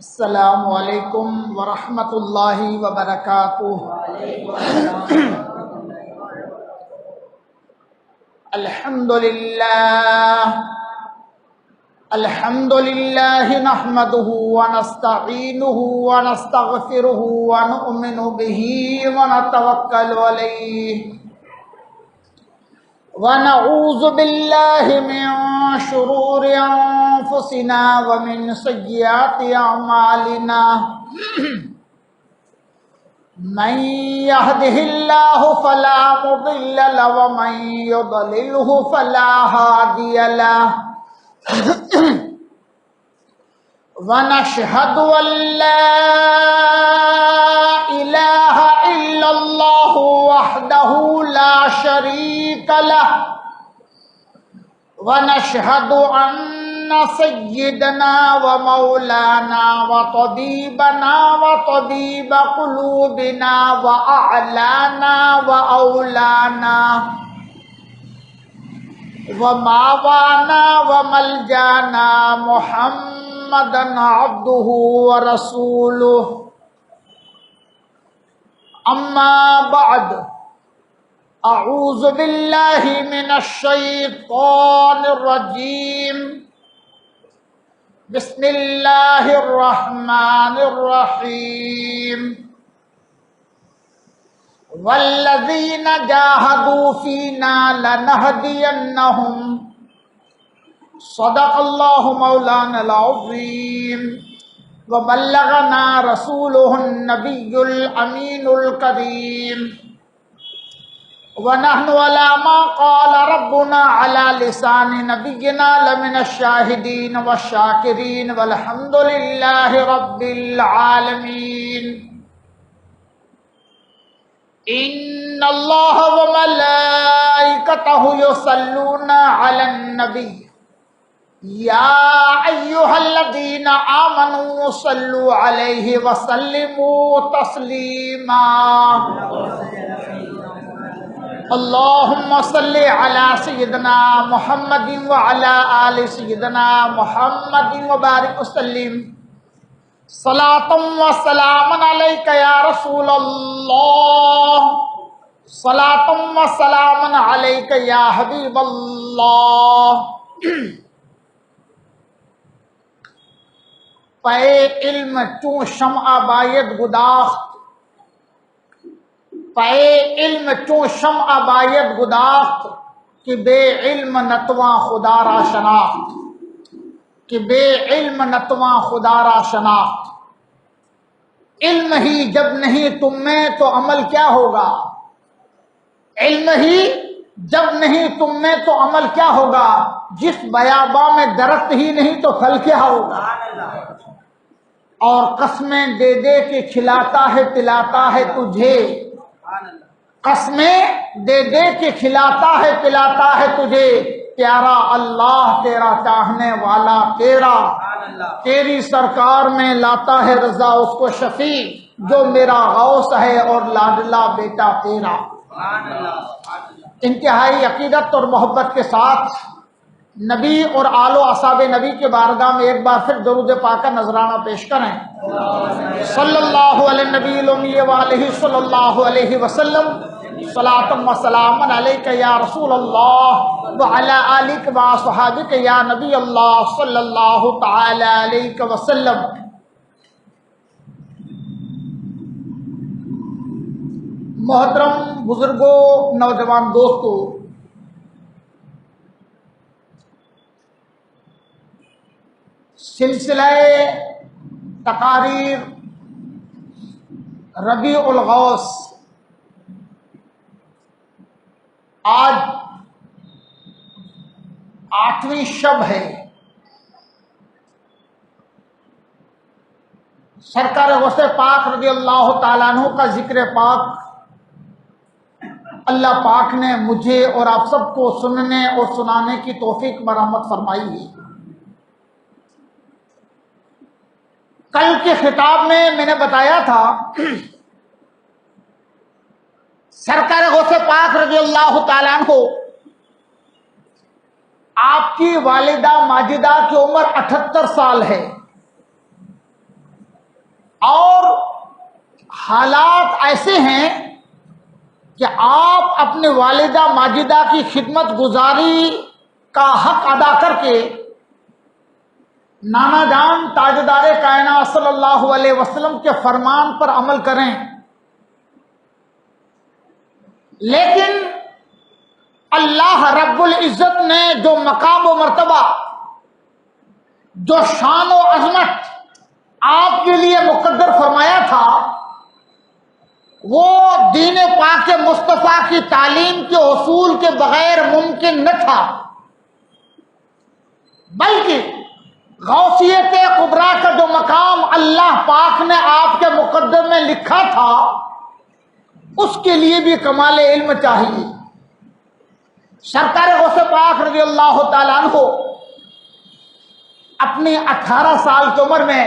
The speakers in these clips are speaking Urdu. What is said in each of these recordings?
السلام علیکم ورحمۃ اللہ وبرکاتہ۔ الحمد للہ نحمده ونستعینه ونستغفره ونؤمن به ونتوکل علیہ ونعوذ باللہ من شرور انفسنا ومن سیئات اعمالنا من يهده الله فلا مضل له ومن يضلله فلا هادي له ونشهد أن لا إله إلا الله وحده لا شريك له ونشهد أن سيدنا ومولانا وطبيبنا وطبيب قلوبنا وأعلانا وأولانا وماوانا وملجانا محمدا عبده ورسوله أما بعد أعوذ بالله من الشيطان الرجيم بسم الله الرحمن الرحيم والذين جاهدوا فينا لنهدينهم صدق الله مولانا العظيم وبلغنا رسوله النبي الأمين الكريم ونحن على ما قال ربنا على لسان نبينا لمن الشاهدين والشاكرين والحمد لله رب العالمين إن الله وملائكته يصلون على النبي يا أيها الذين آمنوا صلوا عليه وسلموا تسليما اللهم صل على سيدنا محمد وعلى آل سيدنا محمد وبارك وسلم صلاة وسلام عليك يا رسول الله صلاة وسلام عليك يا حبيب الله پے علم چوں شمع باید گداخت پے علم چوں شمع باید گداخت کہ بے علم نتواں خدا را شناخت کہ بے علم نتواں خدا را شناخت علم ہی جب نہیں تم میں تو عمل کیا ہوگا علم ہی جب نہیں تم میں تو عمل کیا ہوگا جس بیاباں میں درخت ہی نہیں تو پھل کیا ہوگا اور قسمیں دے دے کے کھلاتا ہے پلاتا ہے تجھے قسمیں دے دے کے کھلاتا ہے پلاتا ہے تجھے پیارا اللہ تیرا چاہنے والا تیرا تیری سرکار میں لاتا ہے رضا اس کو شفیع جو میرا غوث ہے اور لاڈلا بیٹا تیرا انتہائی عقیدت اور محبت کے ساتھ نبی اور آل و اصحاب نبی کے بارگاہ میں ایک بار پھر درود پاک کا نذرانہ پیش کریں صلی اللہ علیہ نبی الامی وآلہ صلی اللہ علیہ وسلم صلاۃ و سلام علیک یا رسول اللہ وعلی آلک و صحابک یا نبی اللہ صلی اللہ تعالی علیہ وسلم۔ محترم بزرگوں، نوجوان دوستو، سلسلہ تقاریر ربیع الغوث آج 8ویں شب ہے۔ سرکار غوث پاک رضی اللہ تعالیٰ عنہ کا ذکر پاک اللہ پاک نے مجھے اور آپ سب کو سننے اور سنانے کی توفیق برآمد فرمائی ہے۔ کل کے خطاب میں نے بتایا تھا سرکار غوث پاک رضی اللہ تعالیٰ عنہ آپ کی والدہ ماجدہ کی عمر 78 سال ہے اور حالات ایسے ہیں کہ آپ اپنے والدہ ماجدہ کی خدمت گزاری کا حق ادا کر کے نانا جان تاجدار کائنات صلی اللہ علیہ وسلم کے فرمان پر عمل کریں، لیکن اللہ رب العزت نے جو مقام و مرتبہ، جو شان و عظمت آپ کے لیے مقدر فرمایا تھا، وہ دین پاک مصطفیٰ کی تعلیم کے حصول کے بغیر ممکن نہ تھا، بلکہ غوثیت کبریٰ کا جو مقام اللہ پاک نے آپ کے مقدر میں لکھا تھا، اس کے لیے بھی کمال علم چاہیے۔ سرکار غوث پاک رضی اللہ تعالیٰ عنہ اپنی 18 سال کی عمر میں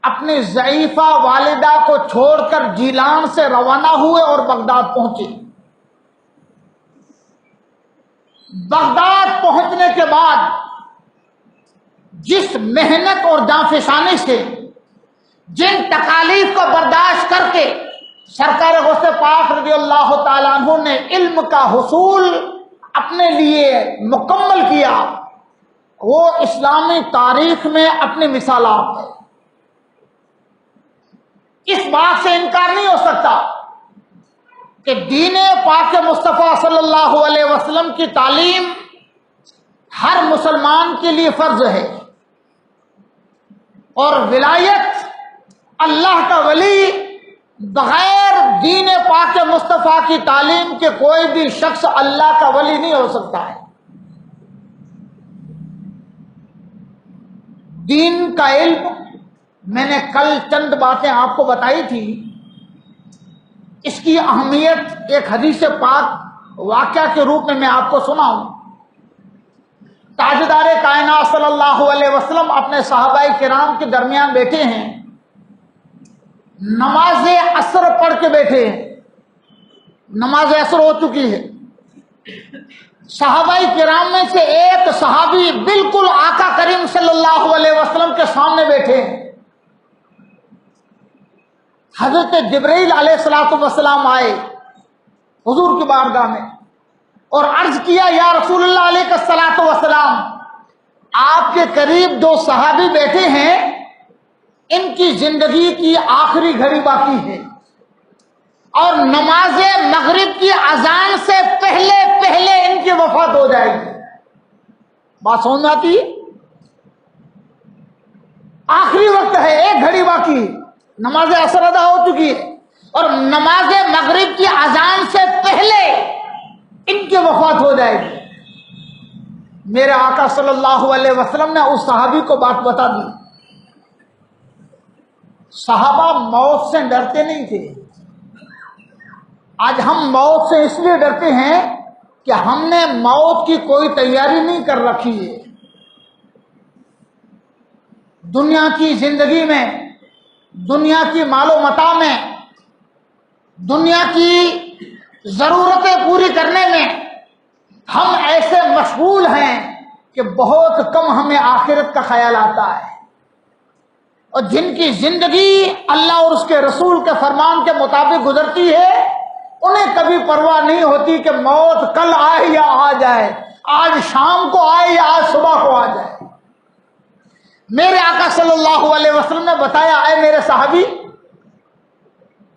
اپنی ضعیفہ والدہ کو چھوڑ کر جیلان سے روانہ ہوئے اور بغداد پہنچے۔ بغداد پہنچنے کے بعد جس محنت اور جانفشانی سے، جن تکالیف کو برداشت کر کے سرکار غوث پاک رضی اللہ تعالیٰ عنہ نے علم کا حصول اپنے لیے مکمل کیا، وہ اسلامی تاریخ میں اپنی مثالات ہے۔ اس بات سے انکار نہیں ہو سکتا کہ دین پاک مصطفیٰ صلی اللہ علیہ وسلم کی تعلیم ہر مسلمان کے لیے فرض ہے، اور ولایت، اللہ کا ولی، بغیر دین پاک مصطفیٰ کی تعلیم کے کوئی بھی شخص اللہ کا ولی نہیں ہو سکتا ہے۔ دین کا علم، میں نے کل چند باتیں آپ کو بتائی تھی، اس کی اہمیت ایک حدیث پاک واقعہ کے روپ میں آپ کو سناؤں۔ تاجدار کائنات صلی اللہ علیہ وسلم اپنے صحابہ کرام کے درمیان بیٹھے ہیں، نماز عصر پڑھ کے بیٹھے ہیں، نماز عصر ہو چکی ہے۔ صحابہ کرام میں سے ایک صحابی بالکل آقا کریم صلی اللہ علیہ وسلم کے سامنے بیٹھے ہیں۔ حضرت جبرائیل علیہ السلام آئے حضور کی بارگاہ میں اور عرض کیا، یا رسول اللہ علیہ السلام، آپ کے قریب جو صحابی بیٹھے ہیں ان کی زندگی کی آخری گھڑی باقی ہے، اور نماز مغرب کی اذان سے پہلے پہلے ان کی وفات ہو جائے گی۔ بات سمجھ میں آتی ہے؟ آخری وقت ہے، ایک گھڑی باقی، نماز عصر ادا ہو چکی ہے، اور نماز مغرب کی اذان سے پہلے ان کی وفات ہو جائے گی۔ میرے آقا صلی اللہ علیہ وسلم نے اس صحابی کو بات بتا دی۔ صحابہ موت سے ڈرتے نہیں تھے۔ آج ہم موت سے اس لیے ڈرتے ہیں کہ ہم نے موت کی کوئی تیاری نہیں کر رکھی ہے۔ دنیا کی زندگی میں، دنیا کی مال و متاع میں، دنیا کی ضرورتیں پوری کرنے میں ہم ایسے مشغول ہیں کہ بہت کم ہمیں آخرت کا خیال آتا ہے، اور جن کی زندگی اللہ اور اس کے رسول کے فرمان کے مطابق گزرتی ہے، انہیں کبھی پرواہ نہیں ہوتی کہ موت کل آئے یا آ جائے، آج شام کو آئے یا آج صبح کو آ جائے۔ میرے آقا صلی اللہ علیہ وسلم نے بتایا، اے میرے صحابی،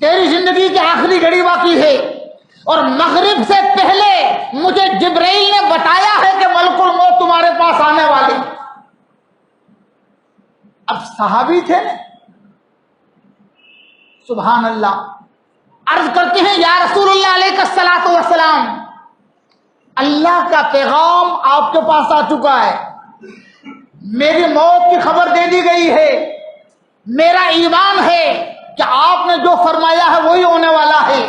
تیری زندگی کی آخری گھڑی باقی ہے، اور مغرب سے پہلے مجھے جبرائیل نے بتایا ہے کہ ملک الموت تمہارے پاس آنے والی۔ اب صحابی تھے نا، سبحان اللہ، عرض کرتے ہیں، یا رسول اللہ علیہ السلام، اللہ کا پیغام آپ کے پاس آ چکا ہے، میری موت کی خبر دے دی گئی ہے، میرا ایمان ہے کہ آپ نے جو فرمایا ہے وہی ہونے والا ہے،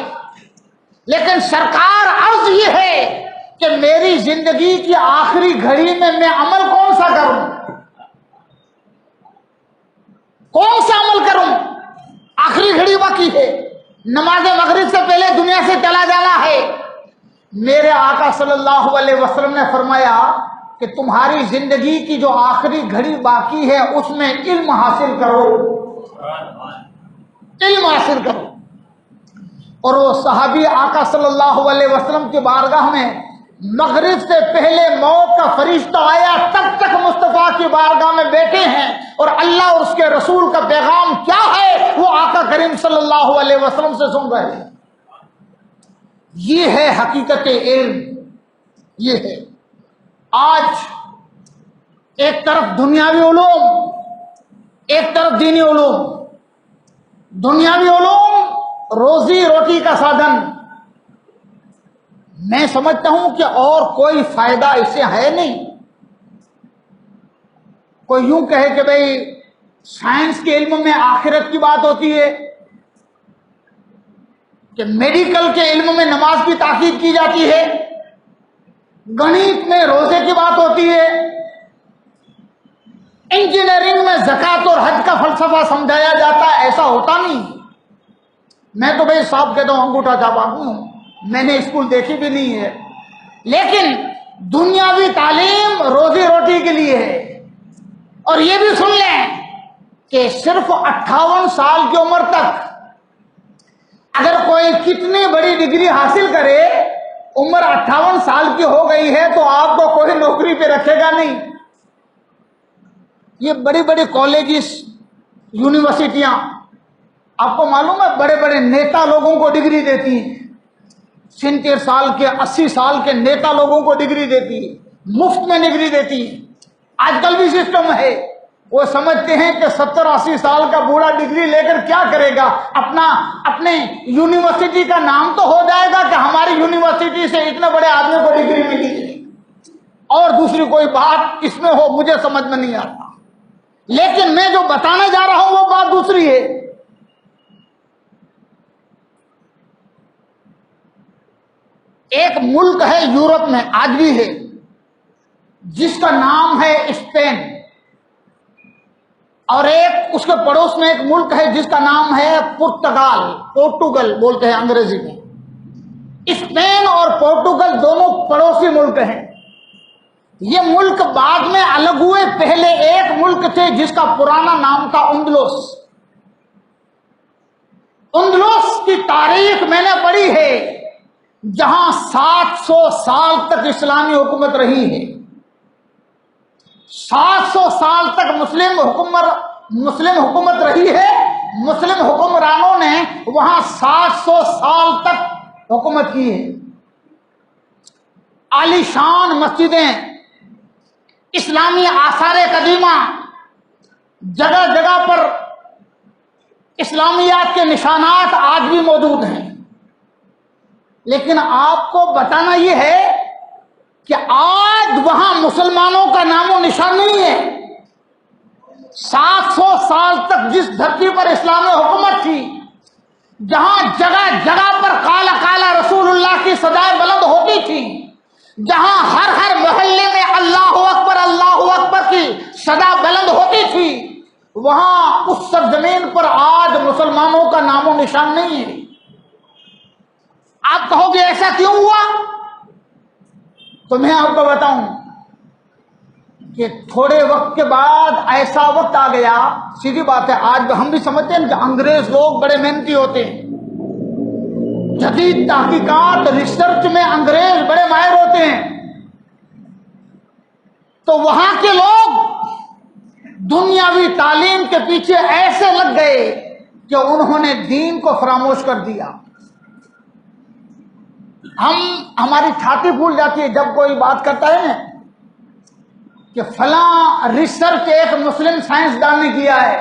لیکن سرکار عرض یہ ہے کہ میری زندگی کی آخری گھڑی میں عمل کون سا کروں، کون سا عمل کروں؟ آخری گھڑی باقی ہے، نماز مغرب سے پہلے دنیا سے چلا جانا ہے۔ میرے آقا صلی اللہ علیہ وسلم نے فرمایا کہ تمہاری زندگی کی جو آخری گھڑی باقی ہے اس میں علم حاصل کرو۔ علم حاصل کرو۔ اور وہ صحابی آقا صلی اللہ علیہ وسلم کی بارگاہ میں مغرب سے پہلے موت کا فرشتہ آیا تب تک مصطفیٰ کی بارگاہ میں بیٹھے ہیں، اور اللہ اور اس کے رسول کا پیغام کیا ہے وہ آقا کریم صلی اللہ علیہ وسلم سے سن رہے ہیں۔ یہ ہے حقیقت علم، یہ ہے۔ آج ایک طرف دنیاوی علوم، ایک طرف دینی علوم۔ دنیاوی علوم روزی روٹی کا سادھن، میں سمجھتا ہوں کہ اور کوئی فائدہ اس سے ہے نہیں۔ کوئی یوں کہے کہ بھئی سائنس کے علم میں آخرت کی بات ہوتی ہے، کہ میڈیکل کے علم میں نماز کی تاکید کی جاتی ہے، گنیت میں روزے کی بات ہوتی ہے، انجینئرنگ میں زکوٰۃ اور حج کا فلسفہ سمجھایا جاتا ہے۔ ایسا ہوتا نہیں۔ میں تو بھائی صاحب کہتا ہوں انگوٹھا چھاپا ہوں، میں نے اسکول دیکھی بھی نہیں ہے، لیکن دنیاوی تعلیم روزی روٹی کے لیے ہے۔ اور یہ بھی سن لیں کہ صرف 58 سال کی عمر تک اگر کوئی کتنی بڑی ڈگری حاصل کرے، عمر 58 سال کی ہو گئی ہے تو آپ کو کوئی نوکری پہ رکھے گا نہیں۔ یہ بڑی بڑی کالجز، یونیورسٹیاں، آپ کو معلوم ہے بڑے بڑے نیتا لوگوں کو ڈگری دیتی ہیں، 70 سال کے 80 سال کے نیتا لوگوں کو ڈگری دیتی ہے، مفت میں ڈگری دیتی ہے۔ آج کل بھی سسٹم ہے، وہ سمجھتے ہیں کہ 70-80 سال کا بوڑھا ڈگری لے کر کیا کرے گا، اپنے یونیورسٹی کا نام تو ہو جائے گا کہ ہماری یونیورسٹی سے اتنے بڑے آدمی کو ڈگری ملی ہے، اور دوسری کوئی بات اس میں ہو مجھے سمجھ میں نہیں آتا۔ لیکن میں جو بتانے جا رہا ہوں وہ بات دوسری ہے۔ ایک ملک ہے یورپ میں، آج بھی ہے، جس کا نام ہے اسپین، اور ایک اس کے پڑوس میں ایک ملک ہے جس کا نام ہے پورتگال بولتے ہیں انگریزی میں۔ اسپین اور پورتگال دونوں پڑوسی ملک ہیں۔ یہ ملک بعد میں الگ ہوئے، پہلے ایک ملک تھے جس کا پرانا نام تھا اندلس۔ اندلس کی تاریخ میں نے پڑھی ہے، جہاں 700 سال تک اسلامی حکومت رہی ہے۔ 700 سال تک مسلم حکومت رہی ہے۔ مسلم حکمرانوں نے وہاں 700 سال تک حکومت کی ہے۔ عالی شان مسجدیں، اسلامی آثار قدیمہ، جگہ جگہ پر اسلامیات کے نشانات آج بھی موجود ہیں۔ لیکن آپ کو بتانا یہ ہے کہ آج وہاں مسلمانوں کا نام و نشان نہیں ہے۔ 700 سال تک جس دھرتی پر اسلامی حکومت تھی، جہاں جگہ جگہ پر قال قال رسول اللہ کی صدائیں بلند ہوتی تھی، جہاں ہر محلے میں اللہ اکبر کی صدا بلند ہوتی تھی، وہاں اس سرزمین پر آج مسلمانوں کا نام و نشان نہیں ہے۔ آپ کہو گے ایسا کیوں ہوا؟ تو میں آپ کو بتاؤں کہ تھوڑے وقت کے بعد ایسا وقت آ گیا، سیدھی بات ہے، آج ہم بھی سمجھتے ہیں کہ انگریز لوگ بڑے محنتی ہوتے ہیں، جدید تحقیقات ریسرچ میں انگریز بڑے ماہر ہوتے ہیں، تو وہاں کے لوگ دنیاوی تعلیم کے پیچھے ایسے لگ گئے کہ انہوں نے دین کو فراموش کر دیا۔ ہماری چھاتی پھول جاتی ہے جب کوئی بات کرتا ہے نا کہ فلاں ریسرچ ایک مسلم سائنسدان نے کیا ہے۔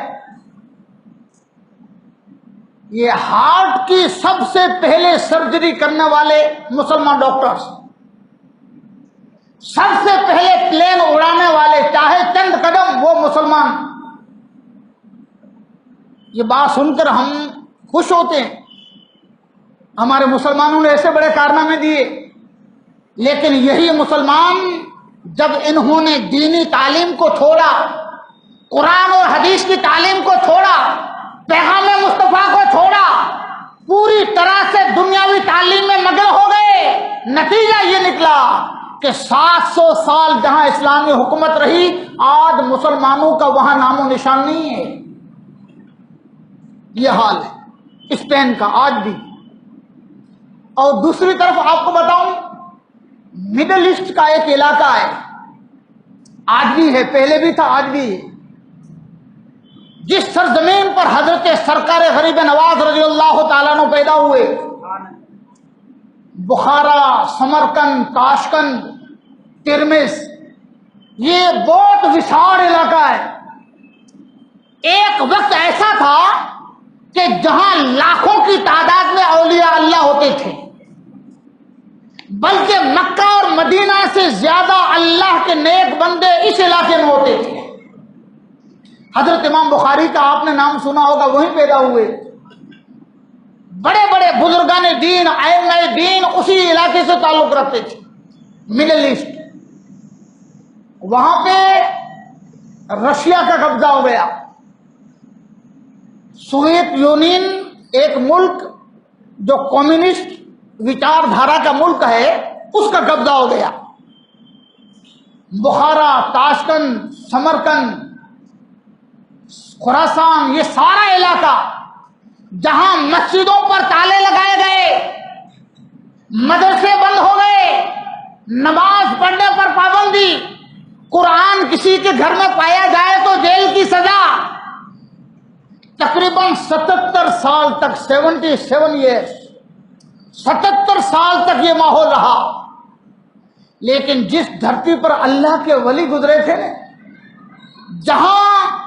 یہ ہارٹ کی سب سے پہلے سرجری کرنے والے مسلمان ڈاکٹرز، سب سے پہلے پلین اڑانے والے چاہے چند قدم وہ مسلمان۔ یہ بات سن کر ہم خوش ہوتے ہیں، ہمارے مسلمانوں نے ایسے بڑے کارنامے دیے، لیکن یہی مسلمان جب انہوں نے دینی تعلیم کو چھوڑا، قرآن اور حدیث کی تعلیم کو چھوڑا، پیغام مصطفیٰ کو چھوڑا، پوری طرح سے دنیاوی تعلیم میں مگن ہو گئے، نتیجہ یہ نکلا کہ 700 سال جہاں اسلامی حکومت رہی، آج مسلمانوں کا وہاں نام و نشان نہیں ہے۔ یہ حال ہے۔ اسپین کا آج بھی. اور دوسری طرف آپ کو بتاؤں مڈل ایسٹ کا ایک علاقہ ہے، آج بھی ہے، پہلے بھی تھا آج بھی ہے، جس سرزمین پر حضرت سرکار غریب نواز رضی اللہ تعالیٰ عنہ پیدا ہوئے، بخارا، سمرقند، تاشقند، ترمس، یہ بہت وساڑ علاقہ ہے. ایک وقت ایسا تھا کہ جہاں لاکھوں کی تعداد میں اولیاء اللہ ہوتے تھے، بلکہ مکہ اور مدینہ سے زیادہ اللہ کے نیک بندے اس علاقے میں ہوتے تھے. حضرت امام بخاری کا آپ نے نام سنا ہوگا، وہیں پیدا ہوئے. بڑے بڑے بزرگان دین، ائمہ دین اسی علاقے سے تعلق رکھتے تھے، مڈل ایسٹ. وہاں پہ رشیا کا قبضہ ہو گیا. سوویت یونین ایک ملک جو کمیونسٹ وچار دھارا کا ملک ہے، اس کا قبضہ ہو گیا. بخارا، تاشقند، سمرقند، خراسان، یہ سارا علاقہ جہاں مسجدوں پر تالے لگائے گئے، مدرسے بند ہو گئے، نماز پڑھنے پر پابندی، قرآن کسی کے گھر میں پایا جائے تو جیل کی سزا. تقریباً 77 سال تک، 77 ایئرس، 77 سال تک یہ ماحول رہا. لیکن جس دھرتی پر اللہ کے ولی گزرے تھے، جہاں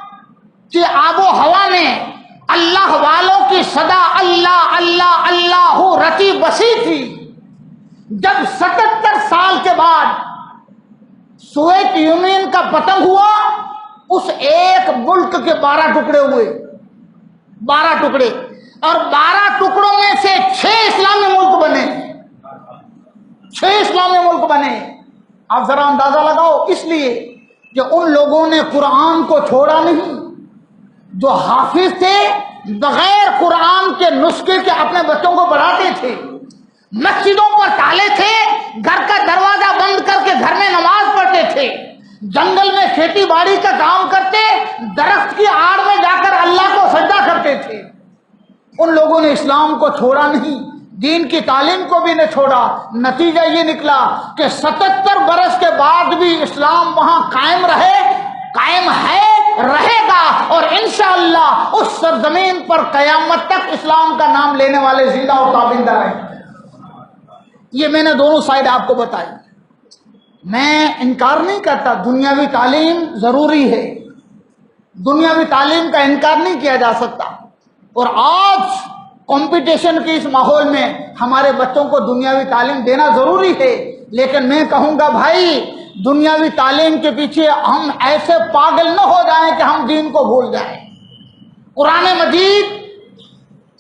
کی آب و ہوا میں اللہ والوں کی صدا اللہ اللہ اللہ رتی بسی تھی، جب 77 سال کے بعد سوویت یونین کا پتن ہوا، اس ایک ملک کے 12 ٹکڑے ہوئے، 12 ٹکڑے، اور 12 ٹکڑوں میں سے 6 اسلامی ملک بنے، 6 اسلامی ملک بنے. آپ ذرا اندازہ لگاؤ، اس لیے کہ ان لوگوں نے قرآن کو چھوڑا نہیں. جو حافظ تھے بغیر قرآن کے نسخے کے اپنے بچوں کو پڑھاتے تھے، مسجدوں پر تالے تھے، گھر کا دروازہ بند کر کے گھر میں نماز پڑھتے تھے، جنگل میں کھیتی باڑی کا کام کرتے، درخت کی آڑ میں جا کر اللہ کو سجدہ کرتے تھے. ان لوگوں نے اسلام کو چھوڑا نہیں، دین کی تعلیم کو بھی نہیں چھوڑا. نتیجہ یہ نکلا کہ 77 برس کے بعد بھی اسلام وہاں قائم رہے، قائم ہے، رہے گا، اور انشاءاللہ اس سرزمین پر قیامت تک اسلام کا نام لینے والے زندہ اور تابندہ رہیں. یہ میں نے دونوں سائڈ آپ کو بتائی. میں انکار نہیں کرتا، دنیاوی تعلیم ضروری ہے، دنیاوی تعلیم کا انکار نہیں کیا جا سکتا. اور آج کمپٹیشن کے اس ماحول میں ہمارے بچوں کو دنیاوی تعلیم دینا ضروری ہے. لیکن میں کہوں گا بھائی، دنیاوی تعلیم کے پیچھے ہم ایسے پاگل نہ ہو جائیں کہ ہم دین کو بھول جائیں. قرآن مجید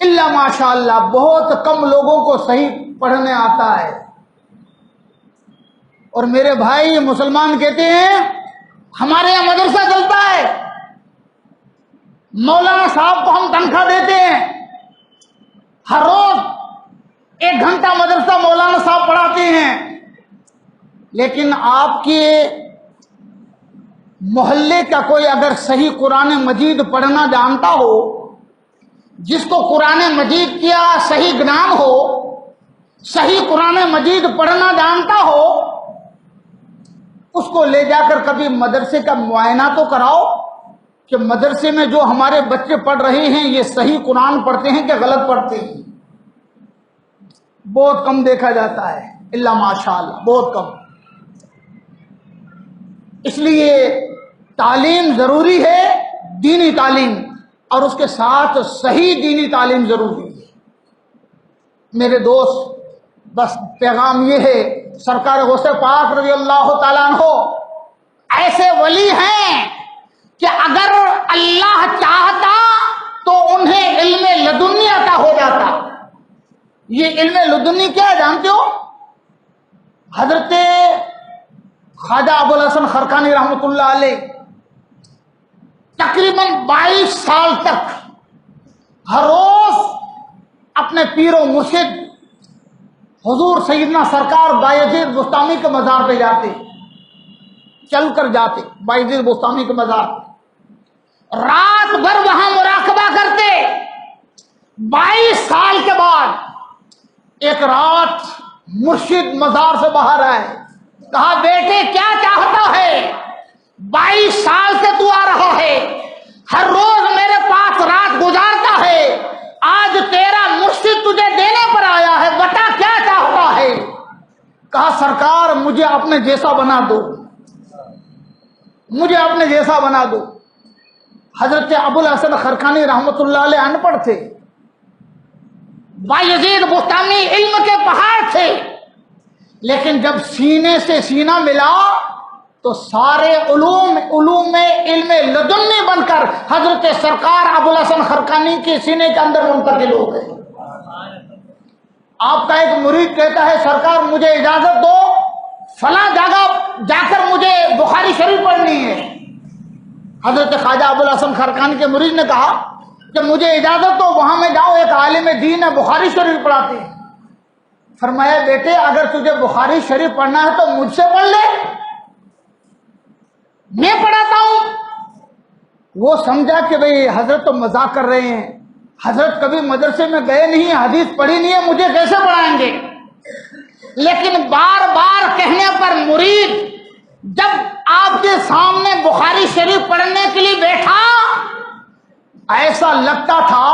الا ماشاء اللہ بہت کم لوگوں کو صحیح پڑھنے آتا ہے. اور میرے بھائی مسلمان کہتے ہیں ہمارے یہاں مدرسہ چلتا ہے، مولانا صاحب کو ہم تنخواہ دیتے ہیں، ہر روز 1 گھنٹہ مدرسہ مولانا صاحب پڑھاتے ہیں. لیکن آپ کے محلے کا کوئی اگر صحیح قرآن مجید پڑھنا جانتا ہو، جس کو قرآن مجید کیا صحیح گنان ہو، صحیح قرآن مجید پڑھنا جانتا ہو، اس کو لے جا کر کبھی مدرسے کا معائنہ تو کراؤ کہ مدرسے میں جو ہمارے بچے پڑھ رہے ہیں یہ صحیح قرآن پڑھتے ہیں کہ غلط پڑھتے ہیں. بہت کم دیکھا جاتا ہے، الا ماشاء اللہ بہت کم. اس لیے تعلیم ضروری ہے، دینی تعلیم، اور اس کے ساتھ صحیح دینی تعلیم ضروری ہے. میرے دوست، بس پیغام یہ ہے، سرکار غوث پاک رضی اللہ تعالیٰ عنہ ایسے ولی ہیں کہ اگر اللہ چاہتا تو انہیں علم لدنی عطا ہو جاتا. یہ علم لدنی کیا ہے جانتے ہو؟ حضرت خواجہ ابوالحسن خرقانی رحمۃ اللہ علیہ تقریباً 22 سال تک ہر روز اپنے پیر و مرشد حضور سیدنا سرکار بایزید بستامی کے مزار پہ جاتے، چل کر جاتے بایزید بستامی کے مزار پہ، رات بھر وہاں مراقبہ کرتے. 22 ایک رات مرشد مزار سے باہر آئے، کہا بیٹے کیا چاہتا ہے؟ 22 سال سے تو آ رہا ہے، ہر روز میرے پاس رات گزارتا ہے، آج تیرا مرشد تجھے دینے پر آیا ہے، بتا کیا چاہتا ہے؟ کہا سرکار مجھے اپنے جیسا بنا دو، مجھے اپنے جیسا بنا دو۔ حضرت ابو الحسن خرقانی رحمۃ اللہ علیہ ان پڑھ تھے، بایزید بستامی علم کے پہاڑ تھے، لیکن جب سینے سے سینہ ملا تو سارے علوم میں علم لدنی بن کر حضرت سرکار ابو الحسن خرقانی کے سینے کے اندر منتقل ہو گئے۔ آپ کا ایک مرید کہتا ہے سرکار مجھے اجازت دو، فلاں جگہ جا کر مجھے بخاری شریف پڑھنی ہے۔ حضرت خواجہ ابو الحسن خرقانی کے مرید نے کہا کہ مجھے اجازت دو، وہاں میں جاؤں، ایک عالم دین ہے بخاری شریف پڑھاتے ہیں۔ فرمایا بیٹے اگر تجھے بخاری شریف پڑھنا ہے تو مجھ سے پڑھ لے، میں پڑھاتا ہوں۔ وہ سمجھا کہ بھئی حضرت تو مذاق کر رہے ہیں، حضرت کبھی مدرسے میں گئے نہیں ہیں، حدیث پڑھی نہیں ہے، مجھے کیسے پڑھائیں گے؟ لیکن بار بار کہنے پر مرید جب آپ کے سامنے بخاری شریف پڑھنے کے لیے بیٹھا، ایسا لگتا تھا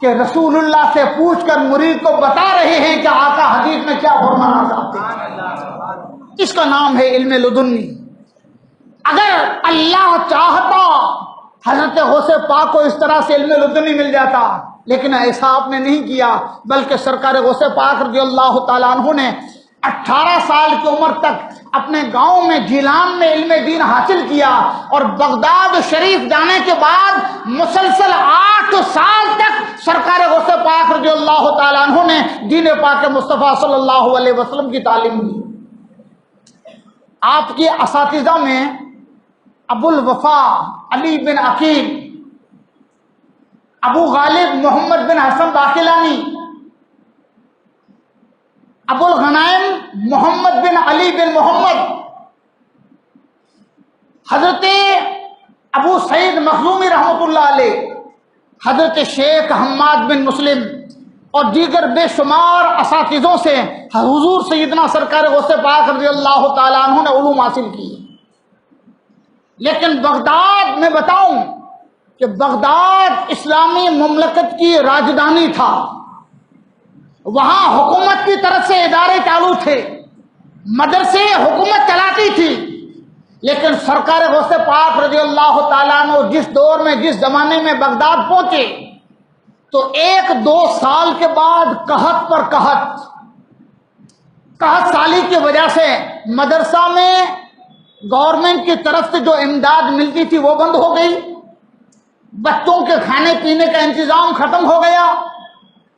کہ رسول اللہ سے پوچھ کر مرید کو بتا رہے ہیں کہ آقا حدیث میں کیا فرمانا چاہتے ہیں۔ اس کا نام ہے علم لدنی۔ اگر اللہ چاہتا حضرت غوث پاک کو اس طرح سے علم لدنی مل جاتا، لیکن ایسا آپ نے نہیں کیا، بلکہ سرکار غوث پاک رضی اللہ تعالیٰ عنہ نے 18 سال کی عمر تک اپنے گاؤں میں جیلان میں علم دین حاصل کیا، اور بغداد شریف جانے کے بعد مسلسل 8 سال تک سرکار غوث پاک رضی اللہ تعالیٰ عنہ نے دین پاک مصطفیٰ صلی اللہ علیہ وسلم کی تعلیم دی۔ آپ کے اساتذہ میں ابو الوفا علی بن عقیل، ابو غالب محمد بن حسن باقلانی، ابو الغنائم محمد بن علی بن محمد، حضرت ابو سعید مخزومی رحمۃ اللہ علیہ، حضرت شیخ حماد بن مسلم اور دیگر بے شمار اساتذوں سے حضور سیدنا سرکار غوث پاک رضی اللہ تعالیٰ عنہ نے علوم حاصل کی۔ لیکن بغداد میں بتاؤں کہ بغداد اسلامی مملکت کی راجدھانی تھا، وہاں حکومت کی طرف سے ادارے چالو تھے، مدرسے حکومت چلاتی تھی، لیکن سرکار غوث پاک رضی اللہ تعالیٰ عنہ جس دور میں جس زمانے میں بغداد پہنچے تو 1-2 سال کے بعد قحط پر قحط سالی کی وجہ سے مدرسہ میں گورنمنٹ کی طرف سے جو امداد ملتی تھی وہ بند ہو گئی، بچوں کے کھانے پینے کا انتظام ختم ہو گیا۔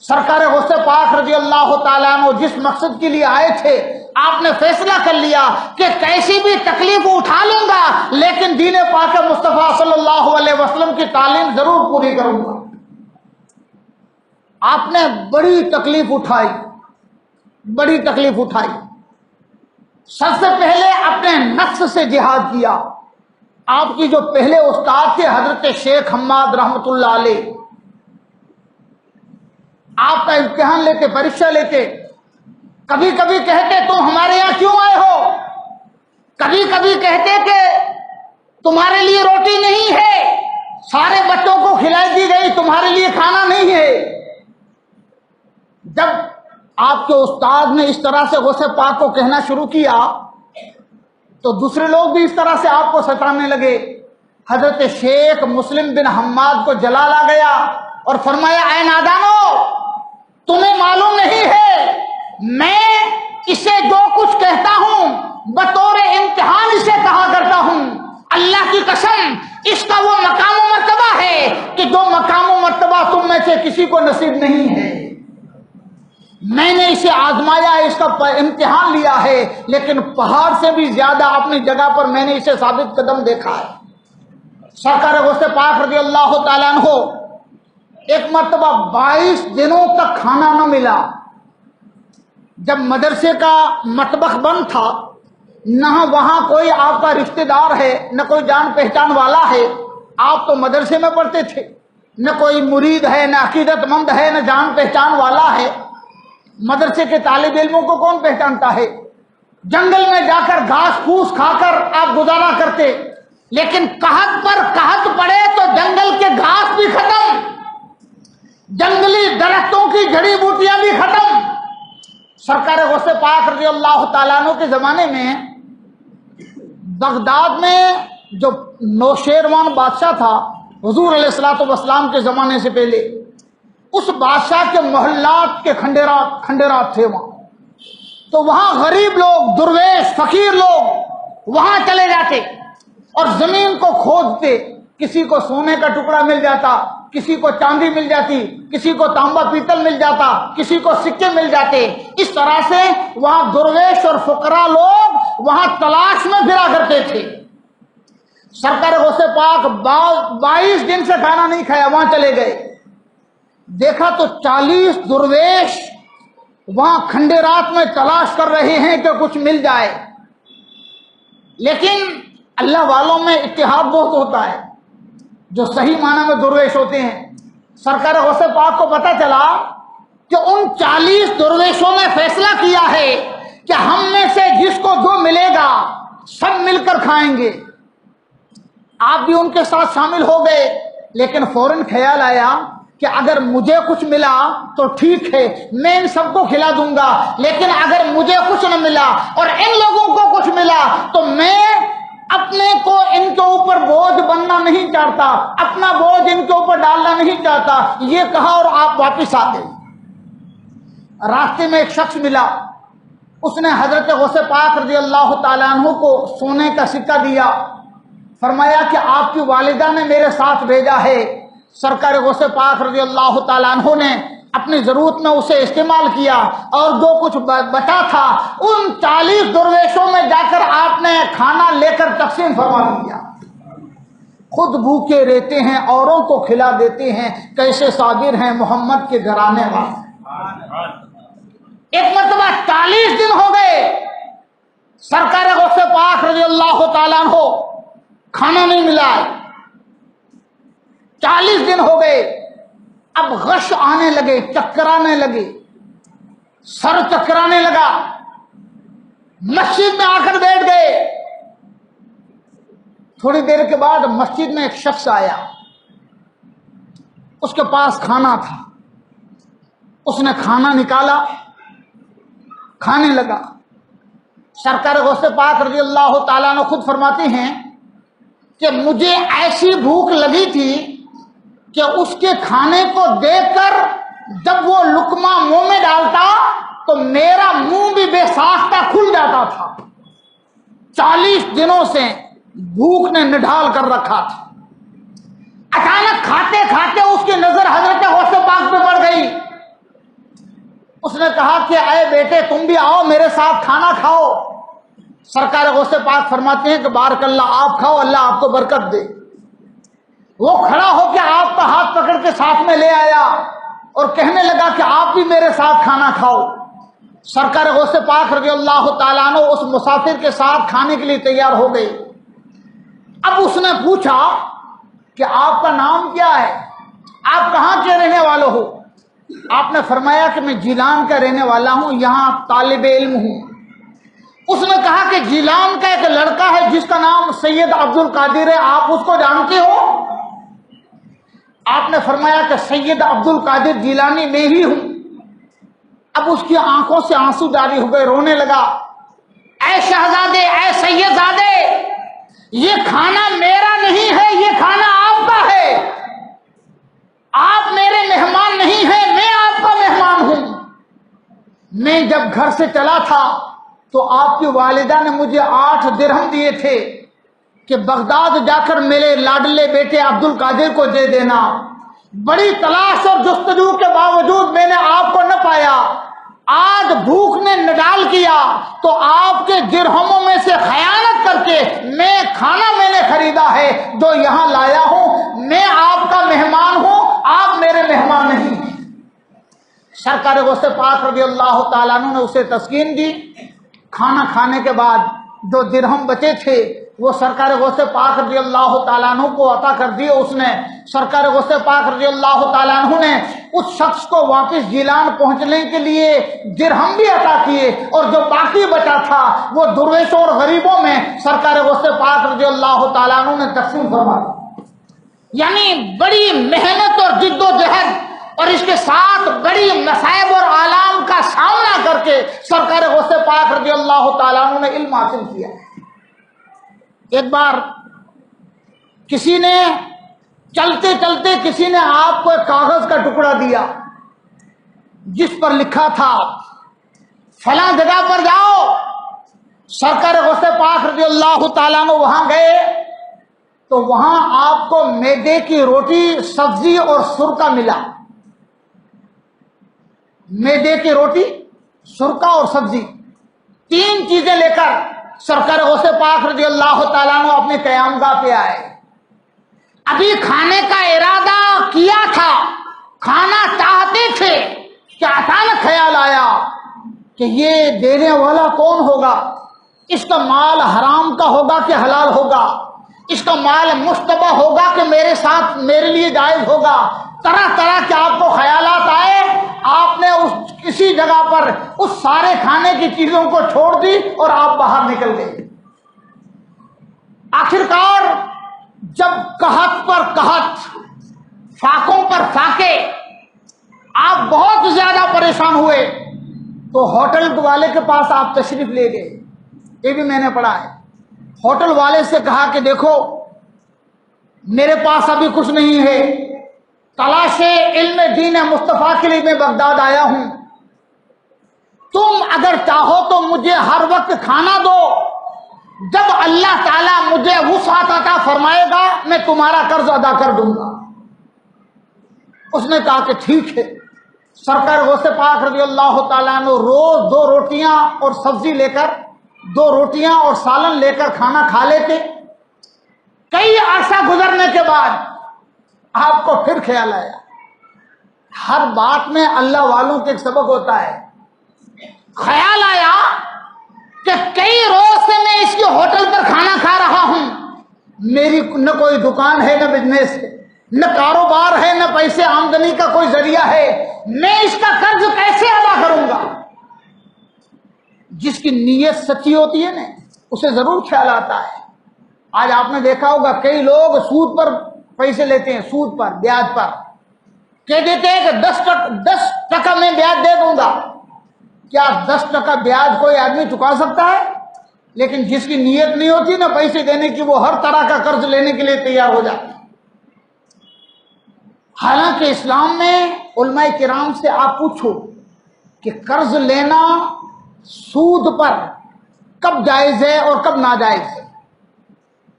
سرکار غوث پاک رضی اللہ تعالیٰ عنہ جس مقصد کے لیے آئے تھے، آپ نے فیصلہ کر لیا کہ کیسی بھی تکلیف اٹھا لوں گا لیکن دین پاک مصطفیٰ صلی اللہ علیہ وسلم کی تعلیم ضرور پوری کروں گا۔ آپ نے بڑی تکلیف اٹھائی، بڑی تکلیف اٹھائی۔ سب سے پہلے اپنے نفس سے جہاد کیا۔ آپ کی جو پہلے استاد تھے حضرت شیخ حماد رحمۃ اللہ علیہ، آپ کا امتحان لیتے، پریکشا لیتے، کبھی کبھی کہتے تم ہمارے یہاں کیوں آئے ہو، کبھی کبھی کہتے کہ تمہارے لیے روٹی نہیں ہے، سارے بچوں کو کھلائی دی گئی، تمہارے لیے کھانا نہیں ہے۔ جب آپ کے استاد نے اس طرح سے غوث پاک کو کہنا شروع کیا تو دوسرے لوگ بھی اس طرح سے آپ کو ستانے لگے۔ حضرت شیخ مسلم بن حماد کو جلال آ گیا اور فرمایا اے نادانو، تمہیں معلوم نہیں ہے میں اسے جو کچھ کہتا ہوں بطور امتحان اسے کہا کرتا ہوں۔ اللہ کی قسم اس کا وہ مقام و مرتبہ ہے کہ جو مقام و مرتبہ تم میں سے کسی کو نصیب نہیں ہے۔ میں نے اسے آزمایا ہے، اس کا امتحان لیا ہے، لیکن پہاڑ سے بھی زیادہ اپنی جگہ پر میں نے اسے ثابت قدم دیکھا ہے۔ سرکار غوث پاک رضی اللہ تعالیٰ عنہ ایک مرتبہ 22 دنوں تک کھانا نہ ملا۔ جب مدرسے کا مطبخ بند تھا، نہ وہاں کوئی آپ کا رشتہ دار ہے، نہ کوئی جان پہچان والا ہے، آپ تو مدرسے میں پڑھتے تھے، نہ کوئی مرید ہے، نہ عقیدت مند ہے، نہ جان پہچان والا ہے۔ مدرسے کے طالب علموں کو کون پہچانتا ہے؟ جنگل میں جا کر گھاس پھوس کھا کر آپ گزارا کرتے، لیکن قحط پر قحط پڑے تو جنگل کے گھاس بھی ختم، جنگلی درختوں کی جڑی بوٹیاں بھی ختم۔ سرکار غوث پاک رضی اللہ تعالیٰ عنہ کے زمانے میں بغداد میں جو نوشیروان بادشاہ تھا حضور علیہ الصلوۃ والسلام کے زمانے سے پہلے، اس بادشاہ کے محلات کے کھنڈرات تھے وہاں، تو وہاں غریب لوگ، درویش، فقیر لوگ وہاں چلے جاتے اور زمین کو کھودتے، کسی کو سونے کا ٹکڑا مل جاتا، کسی کو چاندی مل جاتی، کسی کو تانبا پیتل مل جاتا، کسی کو سکے مل جاتے۔ اس طرح سے وہاں درویش اور فقراء لوگ وہاں تلاش میں پھرا کرتے تھے۔ سرکار غوث پاک 22 دن سے کھانا نہیں کھایا، وہاں چلے گئے، دیکھا تو 40 درویش وہاں کھنڈرات میں تلاش کر رہے ہیں کہ کچھ مل جائے، لیکن اللہ والوں میں اتحاد بہت ہوتا ہے، جو صحیح معنی میں درویش ہوتے ہیں۔ سرکار غوث پاک کو پتہ چلا کہ ان 40 درویشوں نے فیصلہ کیا ہے کہ ہم میں سے جس کو جو ملے گا سب مل کر کھائیں گے۔ آپ بھی ان کے ساتھ شامل ہو گئے، لیکن فوراً خیال آیا کہ اگر مجھے کچھ ملا تو ٹھیک ہے، میں ان سب کو کھلا دوں گا، لیکن اگر مجھے کچھ نہ ملا اور ان لوگوں کو کچھ ملا تو میں اپنے کو ان کے اوپر بوجھ بننا نہیں چاہتا، اپنا بوجھ ان کے اوپر ڈالنا نہیں چاہتا، یہ کہا اور آپ واپس آ گئے۔ راستے میں ایک شخص ملا، اس نے حضرت غوث پاک رضی اللہ تعالیٰ عنہ کو سونے کا سکہ دیا، فرمایا کہ آپ کی والدہ نے میرے ساتھ بھیجا ہے۔ سرکار غوث پاک رضی اللہ تعالیٰ عنہ نے اپنی ضرورت میں اسے استعمال کیا، اور جو کچھ بچا تھا ان 40 درویشوں میں جا کر آپ نے کھانا لے کر تقسیم فرما دیا۔ خود بھوکے رہتے ہیں، اوروں کو کھلا دیتے ہیں، کیسے صابر ہیں محمد کے گھرانے والے۔ ایک مرتبہ 40 دن ہو گئے، سرکار غوث پاک رضی اللہ تعالیٰ عنہ کھانا نہیں ملا ہے، 40 دن ہو گئے، اب غش آنے لگے، چکرانے لگے، سر چکرانے لگا، مسجد میں آ کر بیٹھ گئے۔ تھوڑی دیر کے بعد مسجد میں ایک شخص آیا، اس کے پاس کھانا تھا، اس نے کھانا نکالا، کھانے لگا۔ سرکار غوث پاک رضی اللہ تعالیٰ عنہ خود فرماتے ہیں کہ مجھے ایسی بھوک لگی تھی کہ اس کے کھانے کو دیکھ کر جب وہ لقمہ منہ میں ڈالتا تو میرا منہ بھی بے ساختہ کھل جاتا تھا۔ 40 دنوں سے بھوک نے نڈھال کر رکھا تھا۔ اچانک کھاتے کھاتے اس کی نظر حضرت غوث پاک پہ پڑ گئی۔ اس نے کہا کہ اے بیٹے تم بھی آؤ میرے ساتھ کھانا کھاؤ۔ سرکار غوث پاک فرماتے ہیں کہ بارک اللہ، آپ کھاؤ، اللہ آپ کو برکت دے۔ وہ کھڑا ہو کے آپ کا ہاتھ پکڑ کے ساتھ میں لے آیا اور کہنے لگا کہ آپ بھی میرے ساتھ کھانا کھاؤ۔ سرکار غوث پاک رضی اللہ تعالیٰ عنہ اس مسافر کے ساتھ کھانے کے لیے تیار ہو گئے۔ اب اس نے پوچھا کہ آپ کا نام کیا ہے، آپ کہاں کے رہنے والے ہو؟ آپ نے فرمایا کہ میں جیلان کا رہنے والا ہوں، یہاں طالب علم ہوں۔ اس نے کہا کہ جیلان کا ایک لڑکا ہے جس کا نام سید عبد القادر ہے، آپ اس کو جانتے ہو؟ آپ نے فرمایا کہ سید عبد القادر جیلانی میں ہی ہوں۔ اب اس کی آنکھوں سے آنسو جاری ہو گئے، رونے لگا، اے شہزادے، اے سید زادے، یہ کھانا میرا نہیں ہے، یہ کھانا آپ کا ہے، آپ میرے مہمان نہیں ہیں، میں آپ کا مہمان ہوں۔ میں جب گھر سے چلا تھا تو آپ کی والدہ نے مجھے 8 درہم دیے تھے کہ بغداد جا کر میرے لاڈلے بیٹے عبد القادر کو دے دینا۔ بڑی تلاش اور جستجو کے باوجود میں نے آپ کو نہ پایا، آج بھوک نے نڈال کیا تو آپ کے درہموں میں سے خیانت کر کے کھانا میں نے خریدا ہے جو یہاں لایا ہوں۔ میں آپ کا مہمان ہوں، آپ میرے مہمان نہیں ہیں۔ سرکار غوث پاک رضی اللہ تعالیٰ عنہ نے اسے تسکین دی۔ کھانا کھانے کے بعد جو درہم بچے تھے وہ سرکار غوث پاک رضی اللہ تعالیٰ عنہ کو عطا کر دیے۔ اس نے سرکار غوث پاک رضی اللہ تعالیٰ عنہ نے اس شخص کو واپس جیلان پہنچنے کے لیے درہم بھی عطا کیے، اور جو باقی بچا تھا وہ درویشوں اور غریبوں میں سرکار غوث پاک رضی اللہ تعالیٰ عنہ نے تقسیم فرمایا۔ یعنی بڑی محنت اور جد و جہد اور اس کے ساتھ بڑی مصائب اور آلام کا سامنا کر کے سرکار غوث پاک رضی اللہ تعالیٰ عنہ نے علم حاصل کیا۔ ایک بار کسی نے چلتے چلتے کسی نے آپ کو ایک کاغذ کا ٹکڑا دیا جس پر لکھا تھا فلاں جگہ پر جاؤ۔ سرکار غوث پاک رضی اللہ تعالیٰ عنہ وہاں گئے تو وہاں آپ کو میدے کی روٹی، سبزی اور سرکہ ملا۔ میدے کی روٹی، سرکہ اور سبزی، تین چیزیں لے کر سرکار غوث پاک رضی اللہ تعالیٰ عنہ اپنے قیام گاہ پہ آئے۔ ابھی کھانے کا ارادہ کیا تھا، کھانا چاہتے تھے کہ اچانک خیال آیا کہ یہ دینے والا کون ہوگا، اس کا مال حرام کا ہوگا کہ حلال ہوگا، اس کا مال مشتبہ ہوگا کہ میرے ساتھ میرے لیے جائز ہوگا۔ طرح طرح کے آپ کو خیالات آئے، آپ نے کسی جگہ پر اس سارے کھانے کی چیزوں کو چھوڑ دی اور آپ باہر نکل گئے۔ آخرکار جب قحط پر قحط، فاقوں پر فاقے، آپ بہت زیادہ پریشان ہوئے تو ہوٹل والے کے پاس آپ تشریف لے گئے۔ یہ بھی میں نے پڑھا ہے۔ ہوٹل والے سے کہا کہ دیکھو میرے پاس ابھی کچھ نہیں ہے، تلاش علم دین مصطفیٰ کے لیے میں بغداد آیا ہوں، تم اگر چاہو تو مجھے ہر وقت کھانا دو، جب اللہ تعالیٰ مجھے وسعت عطا فرمائے گا میں تمہارا قرض ادا کر دوں گا۔ اس نے کہا کہ ٹھیک ہے۔ سرکار غوث پاک رضی اللہ تعالیٰ عنہ روز 2 روٹیاں اور سبزی لے کر، 2 روٹیاں اور سالن لے کر کھانا کھا لیتے۔ کئی عرصہ گزرنے کے بعد آپ کو پھر خیال آیا۔ ہر بات میں اللہ والوں کے ایک سبق ہوتا ہے۔ خیال آیا کہ کئی روز سے میں اس کے ہوٹل پر کھانا کھا رہا ہوں، میری نہ کوئی دکان ہے، نہ بزنس ہے، نہ کاروبار ہے، نہ پیسے آمدنی کا کوئی ذریعہ ہے، میں اس کا قرض کیسے ادا کروں گا؟ جس کی نیت سچی ہوتی ہے نا اسے ضرور خیال آتا ہے۔ آج آپ نے دیکھا ہوگا کئی لوگ سود پر پیسے لیتے ہیں، سود پر، بیاج پر، کہہ دیتے ہیں کہ 10% میں بیاج دے دوں گا۔ کیا 10% بیاج کوئی آدمی چکا سکتا ہے؟ لیکن جس کی نیت نہیں ہوتی نا پیسے دینے کی، وہ ہر طرح کا قرض لینے کے لیے تیار ہو جاتا ہے۔ حالانکہ اسلام میں علماء کرام سے آپ پوچھو کہ قرض لینا سود پر کب جائز ہے اور کب ناجائز ہے۔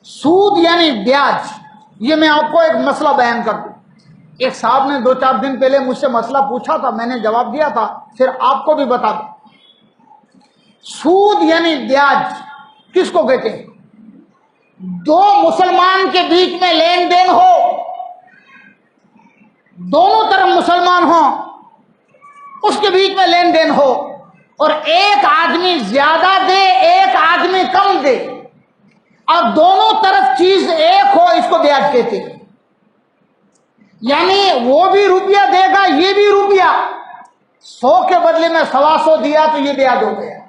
سود یعنی بیاج۔ یہ میں آپ کو ایک مسئلہ بیان کر دوں۔ ایک صاحب نے 2-4 دن پہلے مجھ سے مسئلہ پوچھا تھا، میں نے جواب دیا تھا، پھر آپ کو بھی بتا دوں۔ سود یعنی بیاج کس کو کہتے ہیں؟ 2 مسلمان کے بیچ میں لین دین ہو، دونوں طرف مسلمان ہوں، اس کے بیچ میں لین دین ہو، اور ایک آدمی زیادہ دے ایک آدمی کم دے، اور دونوں طرف چیز ایک ہو، اس کو بیاج کہتے ہیں۔ یعنی وہ بھی روپیہ دے گا، یہ بھی روپیہ، 100 کے بدلے میں 125 دیا تو یہ بیاج ہو گیا۔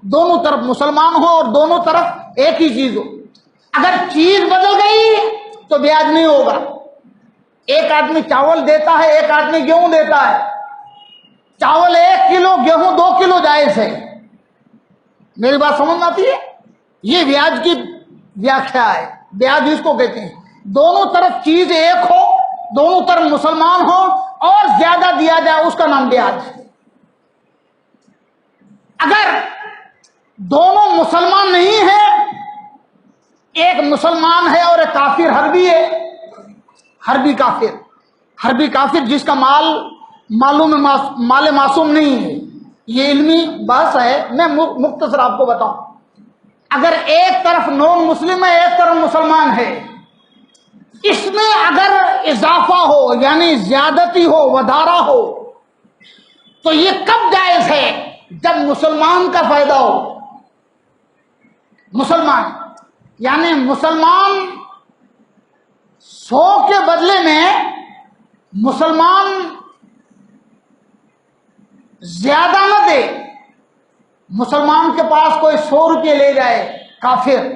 دونوں طرف مسلمان ہو اور دونوں طرف ایک ہی چیز ہو۔ اگر چیز بدل گئی تو بیاج نہیں ہوگا۔ ایک آدمی چاول دیتا ہے، ایک آدمی گیہوں دیتا ہے، چاول 1 کلو، گیہوں 2 کلو جائز ہے۔ میری بات سمجھ میں آتی ہے؟ یہ بیاج کی ویاخیا ہے، بیاج اس کو کہتے ہیں۔ دونوں طرف چیز ایک ہو، دونوں طرف مسلمان ہو اور زیادہ دیا جائے، اس کا نام بیاج۔ اگر دونوں مسلمان نہیں ہیں، ایک مسلمان ہے اور ایک کافر حربی ہے، حربی کافر جس کا مال معصوم نہیں ہے، یہ علمی بحث ہے، میں مختصر آپ کو بتاؤں۔ اگر ایک طرف نون مسلم ہے، ایک طرف مسلمان ہے، اس میں اگر اضافہ ہو یعنی زیادتی ہو، وڈھارا ہو، تو یہ کب جائز ہے؟ جب مسلمان کا فائدہ ہو۔ مسلمان یعنی مسلمان 100 کے بدلے میں مسلمان زیادہ نہ دے، مسلمان کے پاس کوئی 100 روپے لے جائے کافر،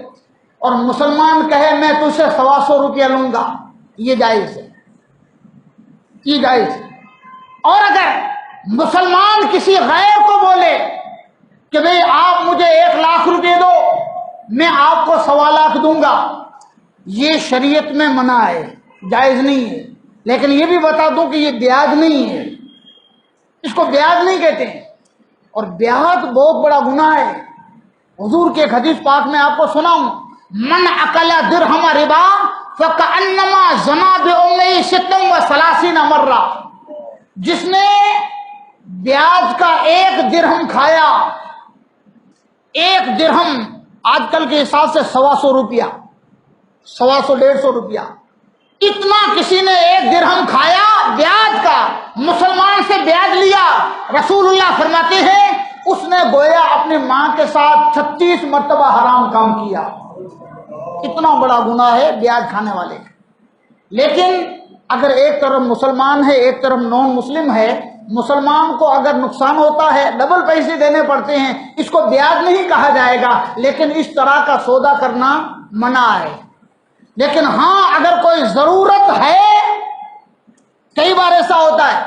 اور مسلمان کہے میں تجھ سے 125 روپیہ لوں گا، یہ جائز ہے، یہ جائز ہے۔ اور اگر مسلمان کسی غیر کو بولے کہ بھئی آپ مجھے 1 لاکھ روپے دو، میں آپ کو 1.25 لاکھ دوں گا، یہ شریعت میں منع ہے، جائز نہیں ہے۔ لیکن یہ بھی بتا دوں کہ یہ بیاج نہیں ہے، اس کو بیاج نہیں کہتے ہیں، اور بیاج بہت بڑا گناہ ہے۔ حضور کے ایک حدیث پاک میں آپ کو سناؤں، من اکل درہم ربا فکأنما زنا بأمہ 36 مرہ، جس نے بیاج کا 1 درہم کھایا، 1 درہم آج کل کے حساب سے 125 روپیہ، 125-150 روپیہ، اتنا کسی نے 1 درہم کھایا بیاج کا، مسلمان سے بیاج لیا، رسول اللہ فرماتے ہیں اس نے گویا اپنی ماں کے ساتھ 36 مرتبہ حرام کام کیا۔ اتنا بڑا گناہ ہے بیاج کھانے والے کا۔ لیکن اگر ایک طرف مسلمان ہے ایک طرف نون مسلم ہے، مسلمان کو اگر نقصان ہوتا ہے ڈبل پیسے دینے پڑتے ہیں، اس کو بیاج نہیں کہا جائے گا، لیکن اس طرح کا سودا کرنا منع ہے۔ لیکن ہاں اگر کوئی ضرورت ہے، کئی بار ایسا ہوتا ہے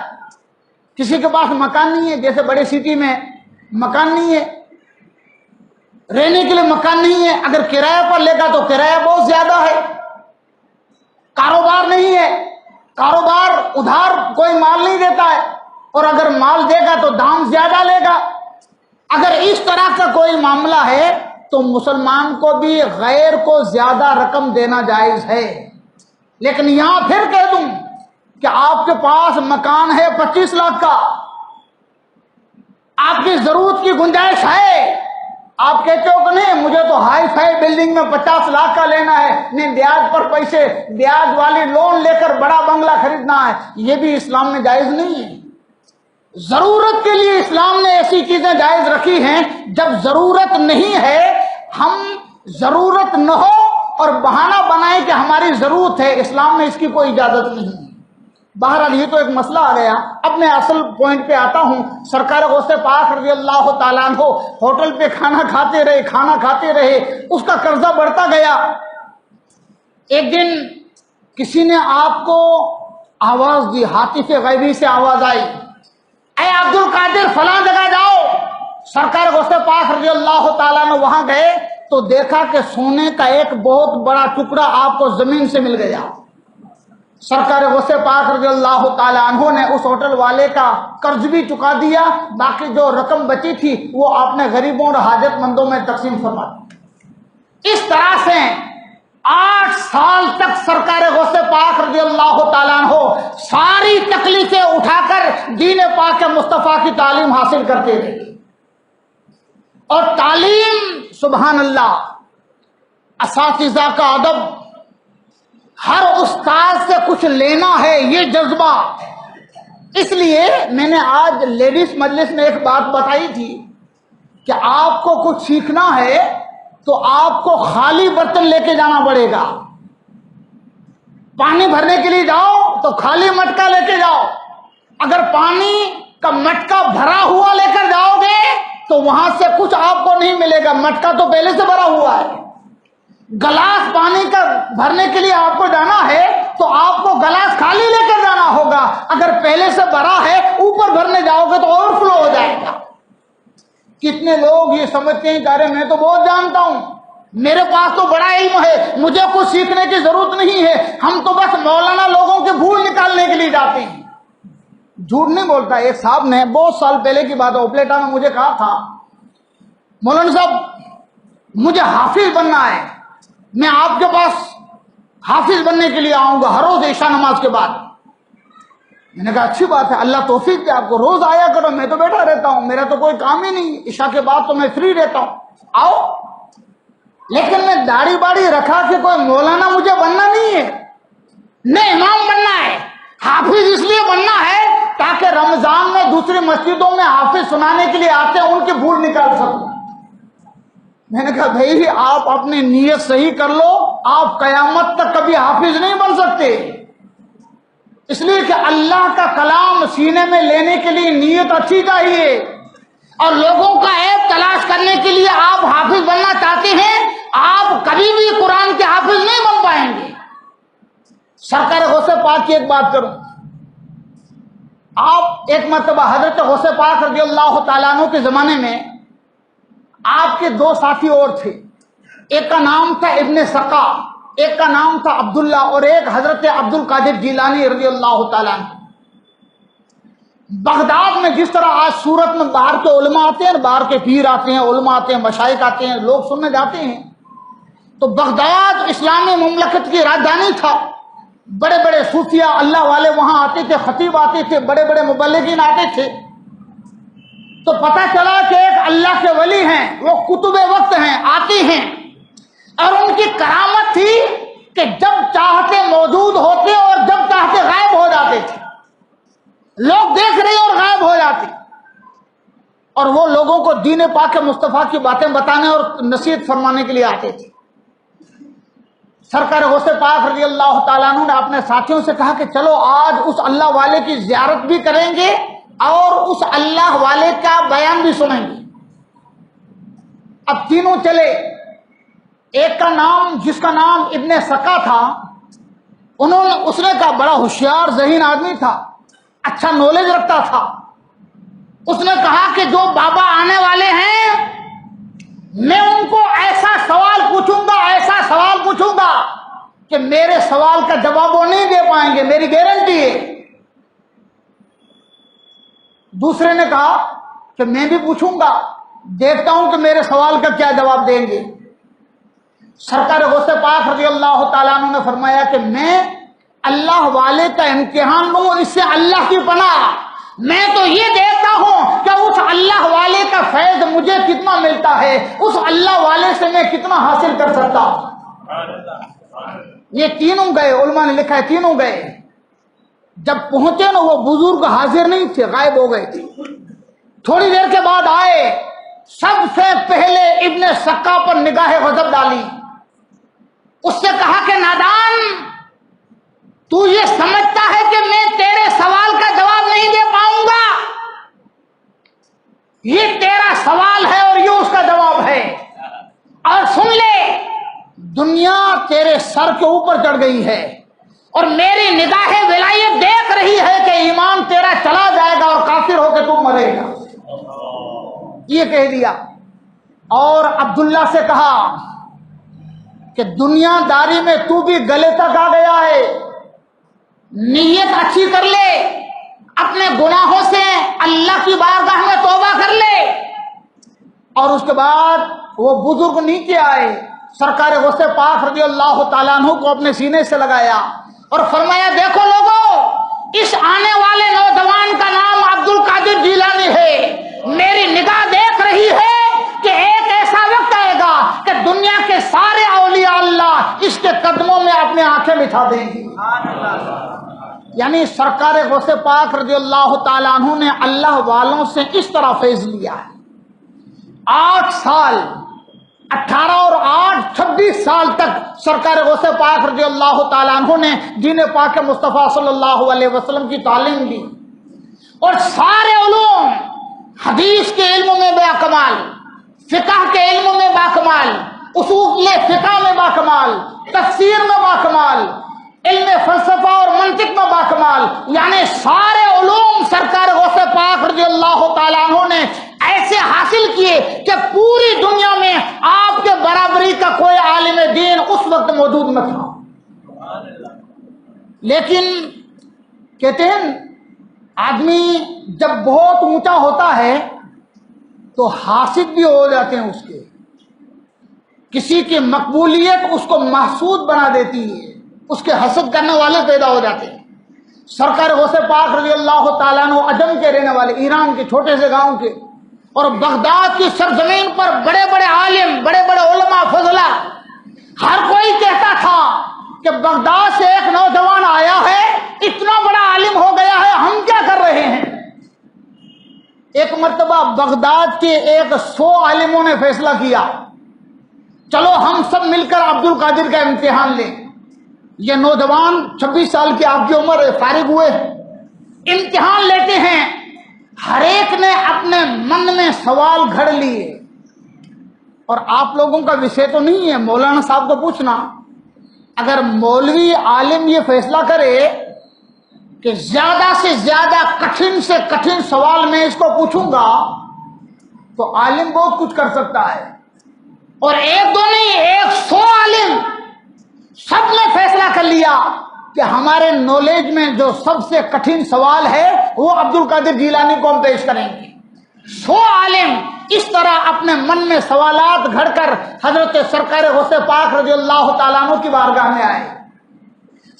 کسی کے پاس مکان نہیں ہے، جیسے بڑے سٹی میں مکان نہیں ہے، رہنے کے لیے مکان نہیں ہے، اگر کرایہ پر لے گا تو کرایہ بہت زیادہ ہے، کاروبار نہیں ہے، کاروبار ادھار کوئی مال نہیں دیتا ہے، اور اگر مال دے گا تو دام زیادہ لے گا، اگر اس طرح کا کوئی معاملہ ہے تو مسلمان کو بھی غیر کو زیادہ رقم دینا جائز ہے۔ لیکن یہاں پھر کہہ دوں کہ آپ کے پاس مکان ہے 25 لاکھ کا، آپ کی ضرورت کی گنجائش ہے، آپ کہتے ہو کہ نہیں مجھے تو ہائی فائی بلڈنگ میں 50 لاکھ کا لینا ہے، نہیں بیاج پر پیسے، بیاج والی لون لے کر بڑا بنگلہ خریدنا ہے، یہ بھی اسلام میں جائز نہیں ہے۔ ضرورت کے لیے اسلام نے ایسی چیزیں جائز رکھی ہیں، جب ضرورت نہیں ہے، ہم ضرورت نہ ہو اور بہانہ بنائیں کہ ہماری ضرورت ہے، اسلام میں اس کی کوئی اجازت نہیں ہے۔ بہرحال یہ تو ایک مسئلہ آ گیا، اب میں اصل پوائنٹ پہ آتا ہوں۔ سرکار غوث پاک رضی اللہ تعالیٰ عنہ ہوٹل پہ کھانا کھاتے رہے، اس کا قرضہ بڑھتا گیا۔ ایک دن کسی نے آپ کو آواز دی، ہاتف غیبی سے آواز آئی، اے عبد القادر فلاں جگہ جاؤ۔ سرکار غوث پاک رضی اللہ تعالیٰ عنہ وہاں گئے تو دیکھا کہ سونے کا ایک بہت بڑا ٹکڑا آپ کو زمین سے مل گیا۔ سرکار غوث پاک رضی اللہ تعالیٰ عنہ نے اس ہوٹل والے کا قرض بھی چکا دیا، باقی جو رقم بچی تھی وہ آپ نے غریبوں اور حاجت مندوں میں تقسیم فرما دی۔ اس طرح سے 8 سال تک سرکار غوث پاک رضی اللہ تعالیٰ عنہ ساری تکلیفیں اٹھا کر دین پاک مصطفیٰ کی تعلیم حاصل کرتے رہے۔ اور تعلیم سبحان اللہ، اساتذہ کا ادب، ہر استاد سے کچھ لینا ہے، یہ جذبہ۔ اس لیے میں نے آج لیڈیز مجلس میں ایک بات بتائی تھی کہ آپ کو کچھ سیکھنا ہے تو آپ کو خالی برتن لے کے جانا پڑے گا۔ پانی بھرنے کے لیے جاؤ تو خالی مٹکا لے کے جاؤ، اگر پانی کا مٹکا بھرا ہوا لے کر جاؤ گے تو وہاں سے کچھ آپ کو نہیں ملے گا، مٹکا تو پہلے سے بھرا ہوا ہے۔ گلاس پانی کا بھرنے کے لیے آپ کو جانا ہے تو آپ کو گلاس خالی لے کر جانا ہوگا، اگر پہلے سے بھرا ہے اوپر بھرنے جاؤ گے تو اوور فلو ہو جائے گا۔ کتنے لوگ یہ سمجھتے ہیں کہ ارے میں تو بہت جانتا ہوں، میرے پاس تو بڑا علم ہے، مجھے کچھ سیکھنے کی ضرورت نہیں ہے، ہم تو بس مولانا لوگوں کے بھول نکالنے کے لیے جاتے ہیں۔ جھوٹ نہیں بولتا۔ ایک صاحب نے بہت سال پہلے کی بات ہے، اوپلیٹا میں مجھے کہا تھا مولانا صاحب مجھے حافظ بننا ہے، میں آپ کے پاس حافظ بننے کے لیے آؤں گا ہر روز عشاء نماز کے بعد۔ میں نے کہا اچھی بات ہے، اللہ توفیق دے آپ کو، روز آیا کرو، میں تو بیٹھا رہتا ہوں، میرا تو کوئی کام ہی نہیں، عشاء کے بعد تو میں فری رہتا ہوں، آؤ۔ لیکن میں داڑھی باڑھی رکھا کہ کوئی مولانا مجھے بننا نہیں ہے، نہ امام بننا ہے، حافظ اس لیے بننا ہے تاکہ رمضان میں دوسری مسجدوں میں حافظ سنانے کے لیے آتے ہیں ان کی بھول نکال سکوں۔ میں نے کہا بھائی آپ اپنی نیت صحیح کر لو، آپ قیامت تک کبھی حافظ نہیں بن سکتے۔ اس لیے کہ اللہ کا کلام سینے میں لینے کے لیے نیت اچھی چاہیے، اور لوگوں کا عیب تلاش کرنے کے لیے آپ حافظ بننا چاہتے ہیں، آپ کبھی بھی قرآن کے حافظ نہیں بن پائیں گے۔ سرکار غوث پاک کی ایک بات کروں، آپ ایک مرتبہ حضرت غوث پاک رضی اللہ تعالیٰ عنہ کے زمانے میں آپ کے دو ساتھی اور تھے، ایک کا نام تھا ابن سقا، ایک کا نام تھا عبداللہ، اور ایک حضرت عبد القادر جیلانی رضی اللہ تعالیٰ عنہ۔ بغداد میں جس طرح آج صورت میں باہر کے علماء آتے ہیں، باہر کے پیر آتے ہیں، علماء آتے ہیں، مشائخ آتے ہیں، لوگ سننے جاتے ہیں، تو بغداد اسلامی مملکت کی راجدھانی تھا، بڑے بڑے صوفیاء اللہ والے وہاں آتے تھے، خطیب آتے تھے، بڑے بڑے مبلغین آتے تھے۔ تو پتہ چلا کہ ایک اللہ کے ولی ہیں، وہ کتب وقت ہیں، آتے ہیں، اور ان کی کرامت تھی کہ جب چاہتے موجود ہوتے اور جب چاہتے غائب ہو جاتے تھے، لوگ دیکھ رہے اور غائب ہو جاتے، اور وہ لوگوں کو دین پاک مصطفیٰ کی باتیں بتانے اور نصیحت فرمانے کے لیے آتے تھے۔ سرکار غوث پاک رضی اللہ تعالیٰ عنہ نے اپنے ساتھیوں سے کہا کہ چلو آج اس اللہ والے کی زیارت بھی کریں گے اور اس اللہ والے کا بیان بھی سنیں گے۔ اب تینوں چلے، ایک کا نام جس کا نام ابن سقا تھا، اس نے کہا، بڑا ہوشیار ذہین آدمی تھا، اچھا نالج رکھتا تھا، اس نے کہا کہ جو بابا آنے والے ہیں میں ان کو ایسا سوال پوچھوں گا، ایسا سوال پوچھوں گا کہ میرے سوال کا جواب وہ نہیں دے پائیں گے، میری گارنٹی ہے۔ دوسرے نے کہا کہ میں بھی پوچھوں گا، دیکھتا ہوں کہ میرے سوال کا کیا جواب دیں گے۔ سرکار غوث پاک رضی اللہ تعالیٰ عنہ نے فرمایا کہ میں اللہ والے کا امتحان لوں، اس سے اللہ کی پناہ، میں تو یہ دیکھتا ہوں کہ اس اللہ والے کا فیض مجھے کتنا ملتا ہے، اس اللہ والے سے میں کتنا حاصل کر سکتا ہوں۔ یہ تینوں گئے، علماء نے لکھا ہے تینوں گئے، جب پہنچے نا وہ بزرگ حاضر نہیں تھے، غائب ہو گئے تھے۔ تھوڑی دیر کے بعد آئے، سب سے پہلے ابن سقا پر نگاہ غضب ڈالی، اس سے کہا کہ نادان، تو یہ سمجھتا ہے کہ میں تیرے سوال کا جواب نہیں دے پاؤں گا؟ یہ تیرا سوال ہے اور یہ اس کا جواب ہے، اور سن لے، دنیا تیرے سر کے اوپر چڑھ گئی ہے اور میری نگاہ ولایت دیکھ رہی ہے کہ ایمان تیرا چلا جائے گا اور کافر ہو کے تو مرے گا۔ یہ کہہ دیا، اور عبداللہ سے کہا کہ دنیا داری میں تو بھی گلے تک آ گیا ہے، نیت اچھی کر لے، اپنے گناہوں سے اللہ کی بارگاہ میں توبہ کر لے۔ اور اس کے بعد وہ بزرگ نیچے آئے، سرکار غوث پاک رضی اللہ تعالیٰ عنہ کو اپنے سینے سے لگایا اور فرمایا، دیکھو لوگو، اس آنے والے نوجوان کا نام عبد القادر جیلانی ہے، میری نگاہ دیکھ رہی ہے کہ ایک ایسا وقت آئے گا کہ دنیا کے سارے اولیاء اللہ اس کے قدموں میں اپنے آنکھیں بٹھا دیں گے۔ یعنی سرکار غوث پاک رضی اللہ تعالیٰ عنہ نے اللہ والوں سے اس طرح فیض لیا ہے۔ 8 سال، 18 اور 8، 26 سال تک سرکار غوث پاک رضی اللہ تعالیٰ عنہ نے دین پاک مصطفیٰ صلی اللہ علیہ وسلم کی تعلیم دی، اور سارے علوم، حدیث کے علم میں باکمال، فقہ کے علم میں باکمال، اصول فقہ میں باکمال، تفسیر میں باکمال، علم فلسفہ اور منطق میں باکمال، یعنی سارے علوم سرکار غوث پاک رضی اللہ تعالیٰ عنہ نے ایسے حاصل کیے کہ پوری دنیا میں آپ کے برابری کا کوئی عالم دین اس وقت موجود نہ تھا۔ لیکن کہتے ہیں آدمی جب بہت اونچا ہوتا ہے تو حاسد بھی ہو جاتے ہیں، اس کے کسی کی مقبولیت اس کو محسود بنا دیتی ہے، اس کے حسد کرنے والے پیدا ہو جاتے ہیں۔ سرکار غوث پاک رضی اللہ تعالیٰ عنہ عجم کے رہنے والے، ایران کے چھوٹے سے گاؤں کے، اور بغداد کی سرزمین پر بڑے بڑے عالم، بڑے بڑے علماء فضلہ، ہر کوئی کہتا تھا کہ بغداد سے ایک نوجوان آیا ہے، اتنا بڑا عالم ہو گیا ہے، ہم کیا کر رہے ہیں؟ ایک مرتبہ بغداد کے 100 عالموں نے فیصلہ کیا، چلو ہم سب مل کر عبد القادر کا امتحان لیں۔ یہ نوجوان 26 سال کی آپ کی عمر ہے، فارغ ہوئے، امتحان لیتے ہیں، ہر ایک نے اپنے من میں سوال گھڑ لیے، اور آپ لوگوں کا وشے تو نہیں ہے مولانا صاحب کو پوچھنا۔ اگر مولوی عالم یہ فیصلہ کرے کہ زیادہ سے زیادہ کٹھن سے کٹھن سوال میں اس کو پوچھوں گا تو عالم بہت کچھ کر سکتا ہے، اور ایک دو نہیں 100 عالم سب نے فیصلہ کر لیا کہ ہمارے نالج میں جو سب سے کٹھن سوال ہے وہ عبد القادر جیلانی کو ہم پیش کریں گے۔ 100 عالم اس طرح اپنے من میں سوالات گھڑ کر حضرت سرکار غوث پاک رضی اللہ تعالیٰ عنہ کی بارگاہ میں آئے۔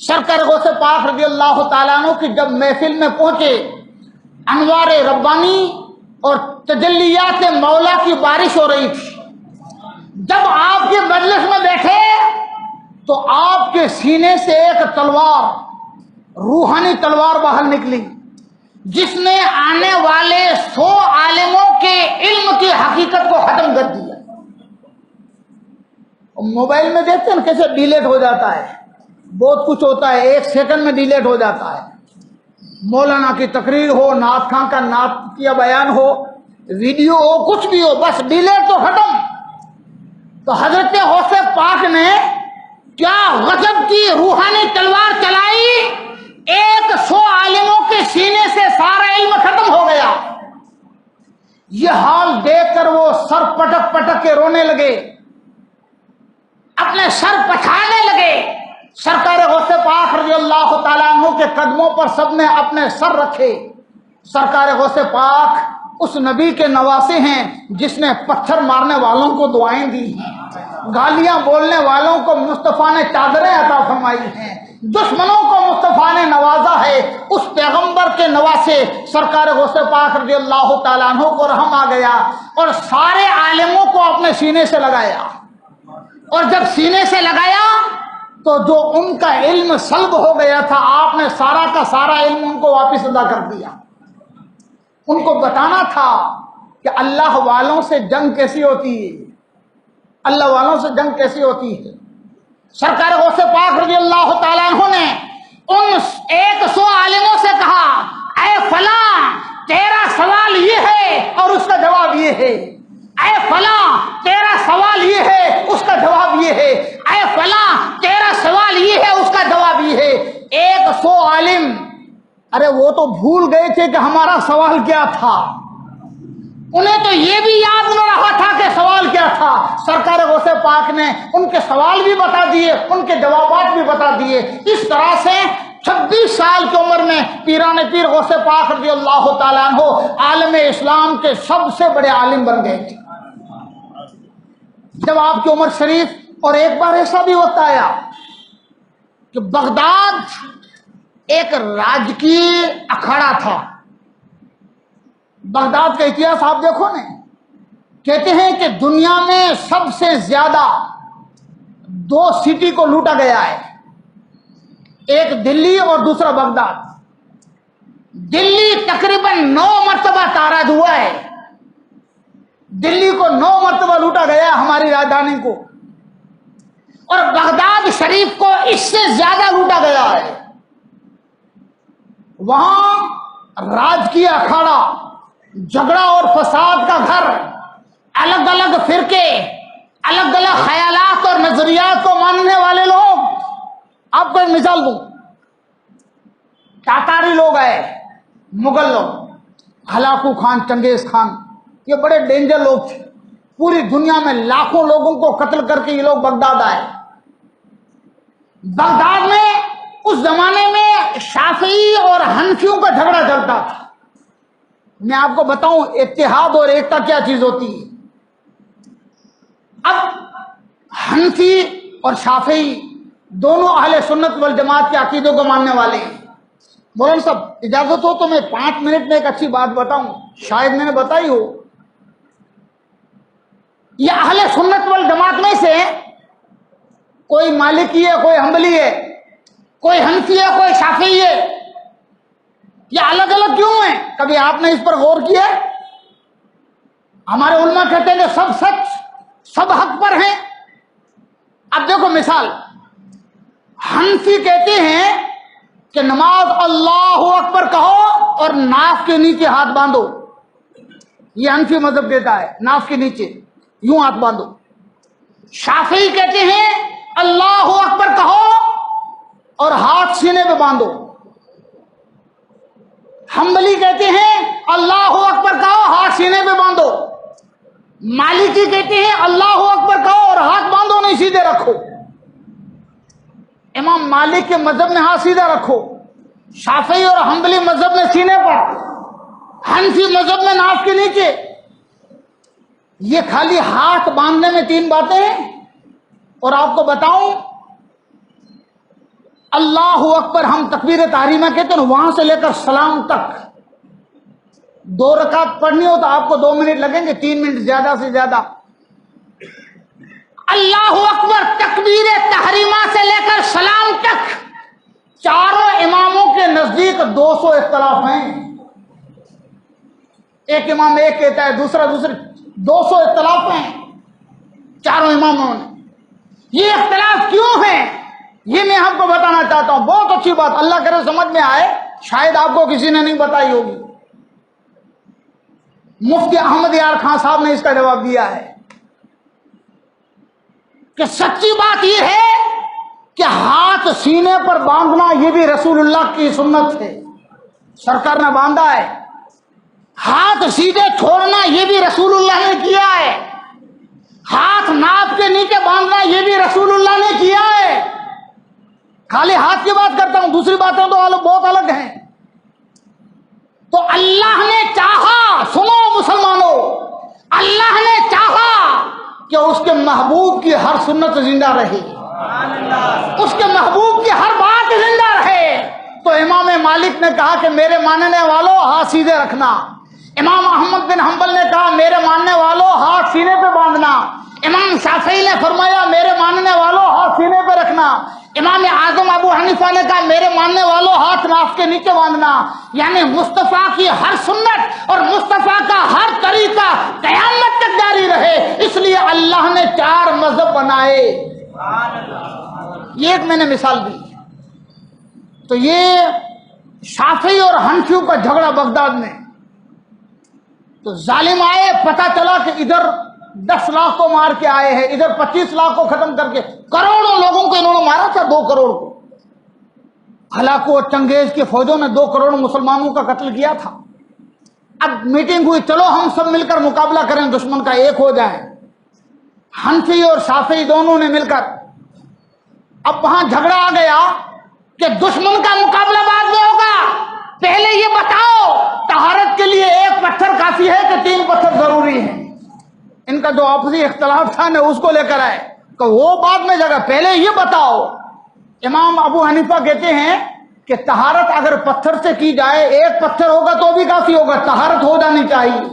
سرکار غوث پاک رضی اللہ تعالیٰ عنہ کی جب محفل میں پہنچے، انوار ربانی اور تجلیات مولا کی بارش ہو رہی تھی۔ جب آپ کے مجلس میں بیٹھے تو آپ کے سینے سے ایک تلوار، روحانی تلوار باہر نکلی، جس نے آنے والے 100 عالموں کے علم کی حقیقت کو ختم کر دیا۔ موبائل میں دیکھتے ہیں کیسے ڈیلیٹ ہو جاتا ہے، بہت کچھ ہوتا ہے، 1 سیکنڈ میں ڈیلیٹ ہو جاتا ہے۔ مولانا کی تقریر ہو، نعت خان کا نعت کیا بیان ہو، ویڈیو ہو، کچھ بھی ہو، بس ڈیلیٹ تو ختم۔ تو حضرت غوث پاک نے کیا غضب کی روحانی تلوار چلائی، 100 عالموں کے سینے سے سارا علم ختم ہو گیا۔ یہ حال دیکھ کر وہ سر پٹک پٹک کے رونے لگے، اپنے سر پچھاڑنے لگے۔ سرکار غوث پاک رضی اللہ تعالیٰ عنہ کے قدموں پر سب نے اپنے سر رکھے۔ سرکار غوث پاک اس نبی کے نواسے ہیں جس نے پتھر مارنے والوں کو دعائیں دی ہیں، گالیاں بولنے والوں کو مصطفیٰ نے چادریں عطا فرمائی ہیں، دشمنوں کو مصطفیٰ نے نوازا ہے۔ اس پیغمبر کے نواسے سرکار غوث پاک رضی اللہ تعالیٰ عنہ کو رحم آ گیا اور سارے عالموں کو اپنے سینے سے لگایا، اور جب سینے سے لگایا تو جو ان کا علم سلب ہو گیا تھا آپ نے سارا کا سارا علم ان کو واپس ادا کر دیا۔ ان کو بتانا تھا کہ اللہ والوں سے جنگ کیسی ہوتی ہے، اللہ والوں سے جنگ کیسی ہوتی ہے۔ سرکار غوث پاک رضی اللہ تعالیٰ عنہ نے ان 100 عالموں سے کہا، اے فلاں تیرا سوال یہ ہے اور اس کا جواب یہ ہے، اے فلاں تیرا سوال یہ ہے اس کا جواب یہ ہے، اے فلاں تیرا سوال یہ ہے اس کا جواب یہ ہے۔ 100 عالم، ارے وہ تو بھول گئے تھے کہ ہمارا سوال کیا تھا، انہیں تو یہ بھی یاد نہ رہا تھا کہ سوال کیا تھا۔ سرکار غوث پاک نے ان کے سوال بھی بتا دیے، ان کے جوابات بھی بتا دیے۔ اس طرح سے 26 سال کی عمر میں پیران پیر غوث پاک رضی اللہ تعالیٰ عنہ عالم اسلام کے سب سے بڑے عالم بن گئے تھے جب آپ کی عمر شریف۔ اور ایک بار ایسا بھی ہوتا ہے کہ بغداد ایک راجکی اکھاڑا تھا۔ بغداد کا اتہاس آپ دیکھو نا، کہتے ہیں کہ دنیا میں سب سے زیادہ 2 سٹی کو لوٹا گیا ہے، ایک دلی اور دوسرا بغداد۔ دلی تقریباً 9 مرتبہ تاراج ہوا ہے، دلی کو 9 مرتبہ لوٹا گیا ہماری راجدھانی کو، اور بغداد شریف کو اس سے زیادہ لوٹا گیا ہے۔ وہاں راج کی اکھاڑا، جھگڑا اور فساد کا گھر، الگ الگ فرقے، الگ الگ خیالات اور نظریات کو ماننے والے لوگ۔ آپ کو ایک مثال دوں، تاتاری لوگ آئے، مغل لوگ، ہلاکو خان، چنگیز خان، یہ بڑے ڈینجر لوگ تھے، پوری دنیا میں لاکھوں لوگوں کو قتل کر کے یہ لوگ بغداد آئے۔ بغداد میں اس زمانے میں شافعی اور حنفیوں کا جھگڑا چلتا تھا۔ میں آپ کو بتاؤں اتحاد اور ایکتا کیا چیز ہوتی ہے۔ اب حنفی اور شافعی دونوں اہل سنت والجماعت کے عقیدوں کو ماننے والے ہیں۔ مولانا صاحب اجازت ہو تو میں 5 منٹ میں ایک اچھی بات بتاؤں، شاید میں نے بتائی ہو۔ یہ اہل سنت والجماعت میں سے کوئی مالکی ہے، کوئی حنبلی ہے، کوئی حنفی ہے، کوئی شافعی ہے، یہ الگ الگ کیوں ہیں؟ کبھی آپ نے اس پر غور کیا؟ ہمارے علماء کہتے ہیں کہ سب سچ، سب حق پر ہیں۔ اب دیکھو مثال، حنفی کہتے ہیں کہ نماز اللہ اکبر کہو اور ناف کے نیچے ہاتھ باندھو. یہ حنفی مذہب کہتا ہے ناف کے نیچے یوں ہاتھ باندھو. شافعی کہتے ہیں اللہ اکبر کہو اور ہاتھ سینے پہ باندھو. حنبلی کہتے ہیں اللہ اکبر کہو ہاتھ سینے پہ باندھو. مالکی کہتے ہیں اللہ اکبر کہو اور ہاتھ باندھو نہیں سیدھے رکھو. امام مالک کے مذہب میں ہاتھ سیدھا رکھو، شافعی اور حنبلی مذہب میں سینے پر، حنفی مذہب میں ناف کے نیچے. یہ خالی ہاتھ باندھنے میں 3 باتیں ہیں. اور آپ کو بتاؤں اللہ اکبر ہم تکبیر تحریمہ کہتے ہیں، وہاں سے لے کر سلام تک 2 رکعت پڑھنی ہو تو آپ کو 2 منٹ لگیں گے، 3 منٹ زیادہ سے زیادہ. اللہ اکبر تکبیر تحریمہ سے لے کر سلام تک چاروں اماموں کے نزدیک 200 اختلاف ہیں. ایک امام ایک کہتا ہے، دوسرے 200 اختلاف ہیں چاروں اماموں نے. یہ اختلاف کیوں ہیں یہ میں آپ کو بتانا چاہتا ہوں. بہت اچھی بات، اللہ کرے سمجھ میں آئے، شاید آپ کو کسی نے نہیں بتائی ہوگی. مفتی احمد یار خان صاحب نے اس کا جواب دیا ہے کہ سچی بات یہ ہے کہ ہاتھ سینے پر باندھنا یہ بھی رسول اللہ کی سنت ہے، سرکار نے باندھا ہے. ہاتھ سیدھے چھوڑنا یہ بھی رسول اللہ نے کیا ہے. ہاتھ ناف کے نیچے باندھنا یہ بھی رسول اللہ نے کیا ہے. خالی ہاتھ کی بات کرتا ہوں، دوسری باتیں تو بہت الگ ہیں. تو اللہ نے چاہا، سنو مسلمانوں، اللہ نے چاہا کہ اس کے محبوب کی ہر سنت زندہ رہے، اس کے محبوب کی ہر بات زندہ رہے. تو امام مالک نے کہا کہ میرے ماننے والوں ہاتھ سیدھے رکھنا. امام احمد بن حنبل نے کہا میرے ماننے والوں ہاتھ سینے پہ باندھنا. امام شافعی نے فرمایا میرے ماننے والوں ہاتھ سینے پہ رکھنا. امام اعظم ابو حنیفہ نے کہا میرے ماننے والوں ہاتھ ناف کے نیچے باندھنا. یعنی مصطفیٰ کی ہر سنت اور مصطفیٰ کا ہر طریقہ قیامت تک جاری رہے، اس لیے اللہ نے 4 مذہب بنائے. یہ ایک میں نے مثال دی. تو یہ شافعی اور حنفیوں کا جھگڑا بغداد میں. تو ظالم آئے، پتہ چلا کہ ادھر 10 لاکھ کو مار کے آئے ہیں، ادھر 25 لاکھ کو ختم کر کے کروڑوں لوگوں کو انہوں نے مارا تھا، 2 کروڑ کو. ہلاکو اور چنگیز کی فوجوں نے 2 کروڑ مسلمانوں کا قتل کیا تھا. اب میٹنگ ہوئی، چلو ہم سب مل کر مقابلہ کریں، دشمن کا ایک ہو جائیں. حنفی اور شافعی دونوں نے مل کر. اب وہاں جھگڑا آ گیا کہ دشمن کا مقابلہ بعد میں ہوگا، پہلے یہ بتاؤ طہارت کے لیے 1 پتھر کافی ہے کہ 3 پتھر ضروری ہیں. ان کا جو آپسی اختلاف تھا نا اس کو لے کر آئے کہ وہ بعد میں جگہ، پہلے یہ بتاؤ. امام ابو حنیفہ کہتے ہیں کہ طہارت اگر پتھر سے کی جائے 1 پتھر ہوگا تو بھی کافی ہوگا، طہارت ہو جانی چاہیے.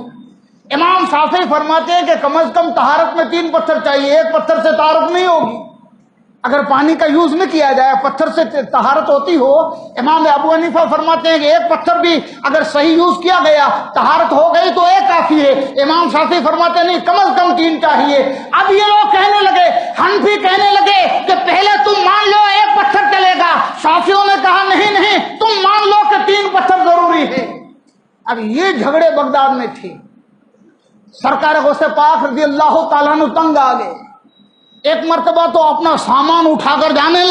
امام شافعی فرماتے ہیں کہ کم از کم طہارت میں 3 پتھر چاہیے، 1 پتھر سے طہارت نہیں ہوگی. اگر پانی کا یوز نہ کیا جائے، پتھر سے طہارت ہوتی ہو. امام ابو حنیفہ فرماتے ہیں کہ 1 پتھر بھی اگر صحیح یوز کیا گیا طہارت ہو گئی تو 1 کافی ہے. امام شافعی فرماتے ہیں نہیں، کم از کم 3 چاہیے. اب یہ لوگ کہنے لگے، حنفی کہنے لگے کہ پہلے تم مان لو 1 پتھر چلے گا. شافعیوں نے کہا نہیں، تم مان لو کہ 3 پتھر ضروری ہے. اب یہ جھگڑے بغداد میں تھے. سرکار غوث پاک رضی اللہ تعالیٰ عنہ تنگ آ گئے. ایک مرتبہ تو اپنا سامان اٹھا کر جانے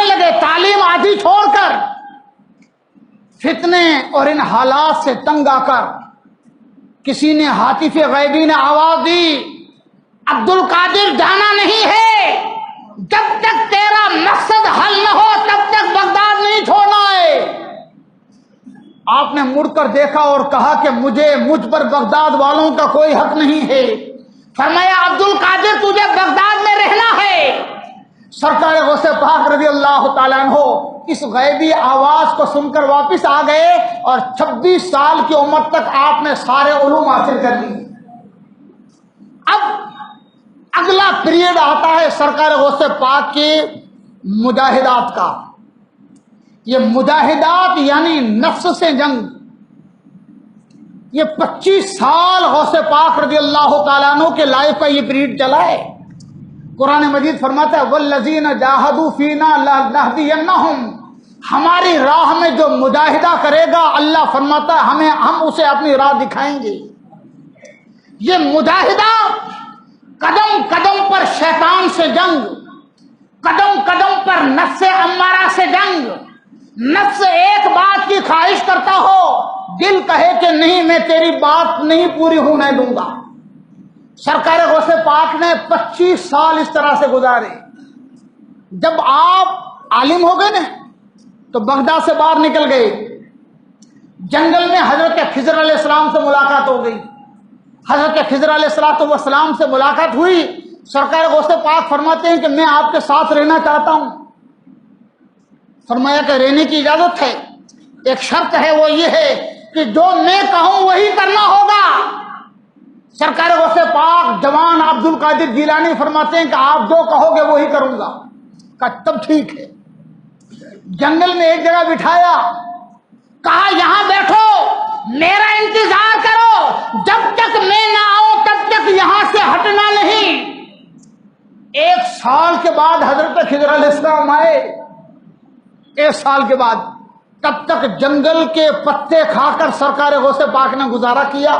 لگے تعلیم آدھی چھوڑ کر. فتنے اور ان حالات سے تنگ آ کر کسی نے ہاتف غیبی نے آواز دی، عبد القادر جانا نہیں ہے، جب تک تیرا مقصد حل نہ ہو تب تک بغداد نہیں چھوڑنا ہے. آپ نے مڑ کر دیکھا اور کہا کہ مجھ پر بغداد والوں کا کوئی حق نہیں ہے. فرمایا عبد القادر تجھے بغداد میں رہنا ہے. سرکار غوث پاک رضی اللہ تعالیٰ عنہ اس غیبی آواز کو سن کر واپس آ گئے اور 26 سال کی عمر تک آپ نے سارے علوم حاصل کر لی. اب اگلا پیریڈ آتا ہے سرکار غوث پاک کی مجاہدات کا. یہ مجاہدات یعنی نفس سے جنگ، یہ 25 سال غوث پاک رضی اللہ تعالیٰ عنہ کے لائف کا یہ پیریڈ چلا ہے. قرآن مجید فرماتا ہے والذین جاہدوا فینا لنہدینہم، ہماری راہ میں جو مجاہدہ کرے گا اللہ فرماتا ہے ہم اسے اپنی راہ دکھائیں گے۔ یہ مجاہدہ قدم قدم پر شیطان سے جنگ، قدم قدم پر نفس امارہ سے جنگ، نفس ایک بات کی خواہش کرتا ہو، دل کہے کہ نہیں میں تیری بات نہیں پوری ہونے دوں گا۔ سرکار غوث پاک نے 25 سال اس طرح سے گزارے۔ جب آپ عالم ہو گئے نا تو بغداد سے باہر نکل گئے، جنگل میں حضرت خضر علیہ السلام سے ملاقات ہو گئی۔ حضرت خضر علیہ السلام سے ملاقات ہوئی، سرکار غوث پاک فرماتے ہیں کہ میں آپ کے ساتھ رہنا چاہتا ہوں۔ فرمایا کہ رہنے کی اجازت ہے، ایک شرط ہے، وہ یہ ہے کہ جو میں کہوں وہی کرنا ہوگا۔ سرکار غوث پاک جوان عبد القادر جیلانی فرماتے ہیں کہ آپ جو کہو گے وہی کروں گا۔ کہا تب ٹھیک ہے۔ جنگل میں ایک جگہ بٹھایا، کہا یہاں بیٹھو، میرا انتظار کرو، جب تک میں نہ آؤں تب تک یہاں سے ہٹنا نہیں۔ 1 سال کے بعد حضرت خضر علیہ السلام آئے، 1 سال کے بعد، تب تک جنگل کے پتے کھا کر سرکار غوث پاک نے گزارا کیا۔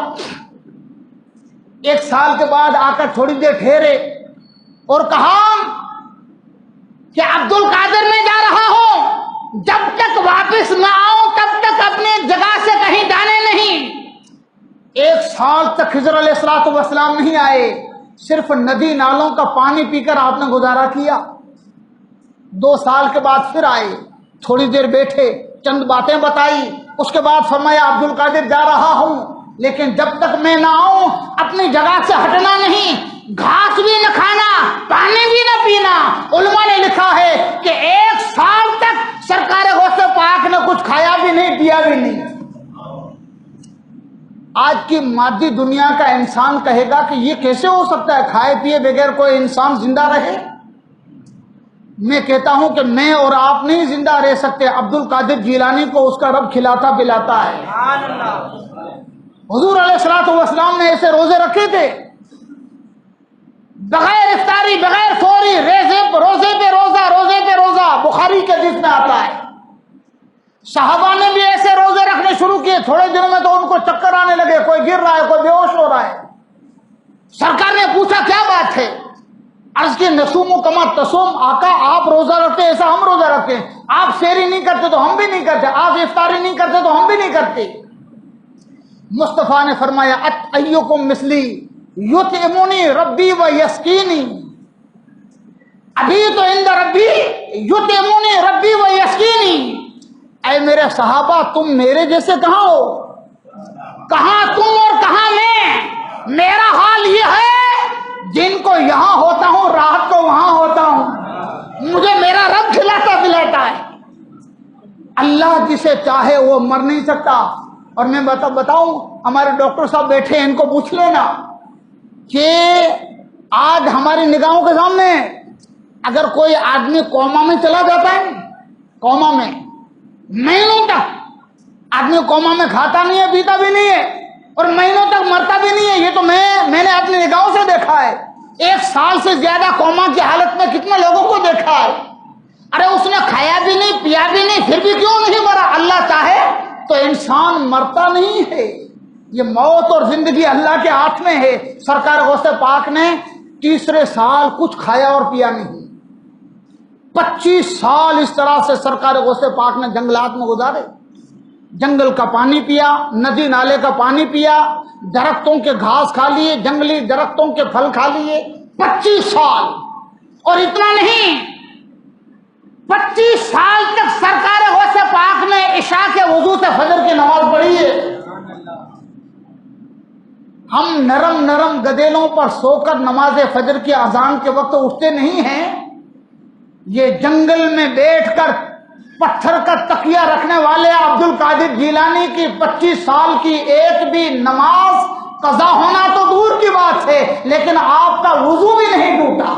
1 سال کے بعد آ کر تھوڑی دیر ٹھہرے اور کہا کہ عبد القادر میں جا رہا ہوں، جب تک واپس نہ آؤں تب تک اپنی جگہ سے کہیں جانے نہیں۔ 1 سال تک خضر علیہ السلام نہیں آئے، صرف ندی نالوں کا پانی پی کر آپ نے گزارا کیا۔ 2 سال کے بعد پھر آئے، تھوڑی دیر بیٹھے، چند باتیں بتائی، اس کے بعد فرمایا عبد القادر جا رہا ہوں لیکن جب تک میں نہ آؤں اپنی جگہ سے ہٹنا نہیں، گھاس بھی نہ کھانا، پانی بھی نہ پینا۔ علماء نے لکھا ہے کہ 1 سال تک سرکار غوث پاک نے کچھ کھایا بھی نہیں، پیا بھی نہیں۔ آج کی مادی دنیا کا انسان کہے گا کہ یہ کیسے ہو سکتا ہے، کھائے پیے بغیر کوئی انسان زندہ رہے؟ میں کہتا ہوں کہ میں اور آپ نہیں زندہ رہ سکتے، عبد القادر جیلانی کو اس کا رب کھلاتا پلاتا ہے۔ حضور علیہ السلام نے ایسے روزے رکھے تھے، بغیر افطاری، بغیر فوری، روزے پہ روزہ، روزے پہ روزہ، بخاری کے حدیث میں آتا ہے۔ صحابہ نے بھی ایسے روزے رکھنے شروع کیے، تھوڑے دنوں میں تو ان کو چکر آنے لگے، کوئی گر رہا ہے، کوئی بے ہوش ہو رہا ہے۔ سرکار نے پوچھا کیا بات ہے؟ عرض کی نصوم کما تصوم، آقا آپ روزہ رکھتے ایسا ہم روزہ رکھتے ہیں، آپ سحری نہیں کرتے تو ہم بھی نہیں کرتے، آپ افطاری نہیں کرتے تو ہم بھی نہیں کرتے۔ مصطفیٰ نے فرمایا ایکم مثلی یطعمنی ربی و یسقینی، ابھی تو عند ربی یطعمنی ربی و یسقینی۔ اے میرے صحابہ تم میرے جیسے کہاں ہو، کہاں تم اور کہاں میں؟ میرا حال یہ ہے جن کو یہاں ہوتا ہوں رات کو وہاں ہوتا ہوں، مجھے میرا رب کھلاتا پلاتا ہے۔ اللہ جسے چاہے وہ مر نہیں سکتا۔ اور میں بتاؤں، ہمارے ڈاکٹر صاحب بیٹھے ہیں، ان کو پوچھ لینا کہ آج ہماری نگاہوں کے سامنے اگر کوئی آدمی کوما میں چلا جاتا ہے، کوما میں مہینوں تک آدمی کوما میں کھاتا نہیں ہے، پیتا بھی نہیں ہے اور مہینوں تک مرتا بھی نہیں ہے، یہ تو میں نے اپنی نگاہوں سے دیکھا ہے۔ 1 سال سے زیادہ کوما کی حالت میں کتنے لوگوں کو دیکھا ہے۔ ارے اس نے کھایا بھی نہیں، پیا بھی نہیں، پھر بھی کیوں نہیں مرا؟ اللہ چاہے تو انسان مرتا نہیں ہے، یہ موت اور زندگی اللہ کے ہاتھ میں ہے۔ سرکار غوث پاک نے تیسرے سال کچھ کھایا اور پیا نہیں، 25 سال اس طرح سے سرکار غوث پاک نے جنگلات میں گزارے۔ جنگل کا پانی پیا، ندی نالے کا پانی پیا، درختوں کے گھاس کھا لیے، جنگلی درختوں کے پھل کھا لیے، 25 سال۔ اور اتنا نہیں، 25 سال تک سرکار غوث پاک نے عشاء کے وضو سے فجر کی نماز پڑھی ہے۔ ہم نرم نرم گدیلوں پر سو کر نماز فجر کی اذان کے وقت اٹھتے نہیں ہیں، یہ جنگل میں بیٹھ کر پتھر کا تکیہ رکھنے والے عبد القادر جیلانی کی 25 سال کی ایک بھی نماز قضا ہونا تو دور کی بات ہے، لیکن آپ کا وضو بھی نہیں ٹوٹا۔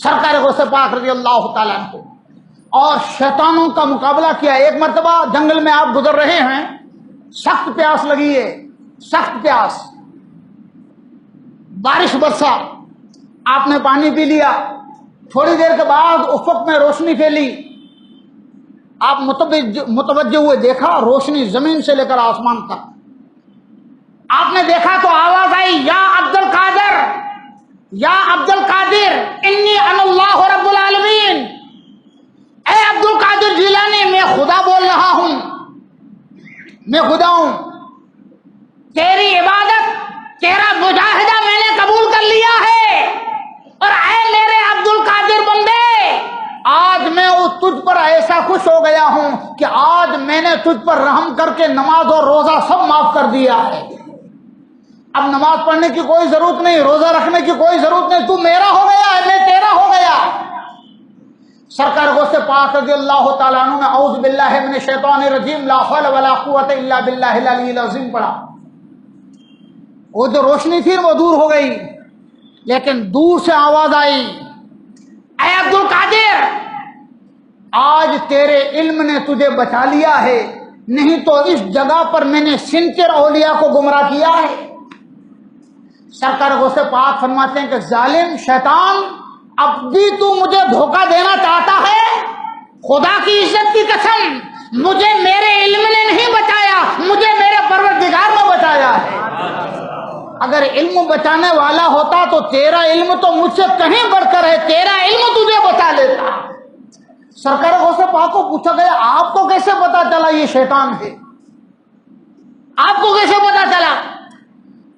سرکار غوث پاک رضی اللہ تعالیٰ عنہ اور شیطانوں کا مقابلہ کیا۔ ایک مرتبہ جنگل میں آپ گزر رہے ہیں، سخت پیاس لگی ہے، سخت پیاس، بارش برسا، آپ نے پانی پی لیا، تھوڑی دیر کے بعد افق میں روشنی پھیلی، آپ متوجہ ہوئے، دیکھا روشنی زمین سے لے کر آسمان تک۔ آپ نے دیکھا تو آواز آئی، یا عبد القادر، یا عبد القادر انی انا اللہ رب العالمین، اے عبد القادر جیلانی میں خدا بول رہا ہوں، میں خدا ہوں، تیری عبادت، تیرا مجاہدہ میں نے قبول کر لیا ہے، اور اے میرے عبد القادر بندے، آج میں تجھ پر ایسا خوش ہو گیا ہوں کہ آج میں نے تجھ پر رحم کر کے نماز اور روزہ سب معاف کر دیا ہے۔ اب نماز پڑھنے کی کوئی ضرورت نہیں، روزہ رکھنے کی کوئی ضرورت نہیں، تو میرا ہو گیا ہے، میں تیرا ہو گیا۔ سرکار غوث پاک رضی اللہ تعالیٰ عنہ نے اعوذ باللہ من الشیطان الرجیم لا حول ولا قوت الا باللہ العلی العظیم پڑھا۔ وہ جو روشنی تھی وہ دور ہو گئی، لیکن دور سے آواز آئی، اے عبد القادر، آج تیرے علم نے تجھے بچا لیا ہے، نہیں تو اس جگہ پر میں نے سنکر اولیاء کو گمراہ کیا ہے۔ سرکار غوث پاک فرماتے ہیں کہ ظالم شیطان، اب بھی تو مجھے دھوکہ دینا چاہتا ہے؟ خدا کی عزت کی قسم، مجھے میرے علم نے نہیں بچایا، مجھے میرے پروردگار نے بچایا ہے۔ اگر علم بچانے والا ہوتا تو تیرا علم تو مجھ سے کہیں بڑھ کر ہے، تیرا علم تجھے بچا لیتا۔ سرکار غوث پاک کو پوچھا گیا، آپ کو کیسے پتا چلا یہ شیطان ہے؟ آپ کو کیسے پتا چلا؟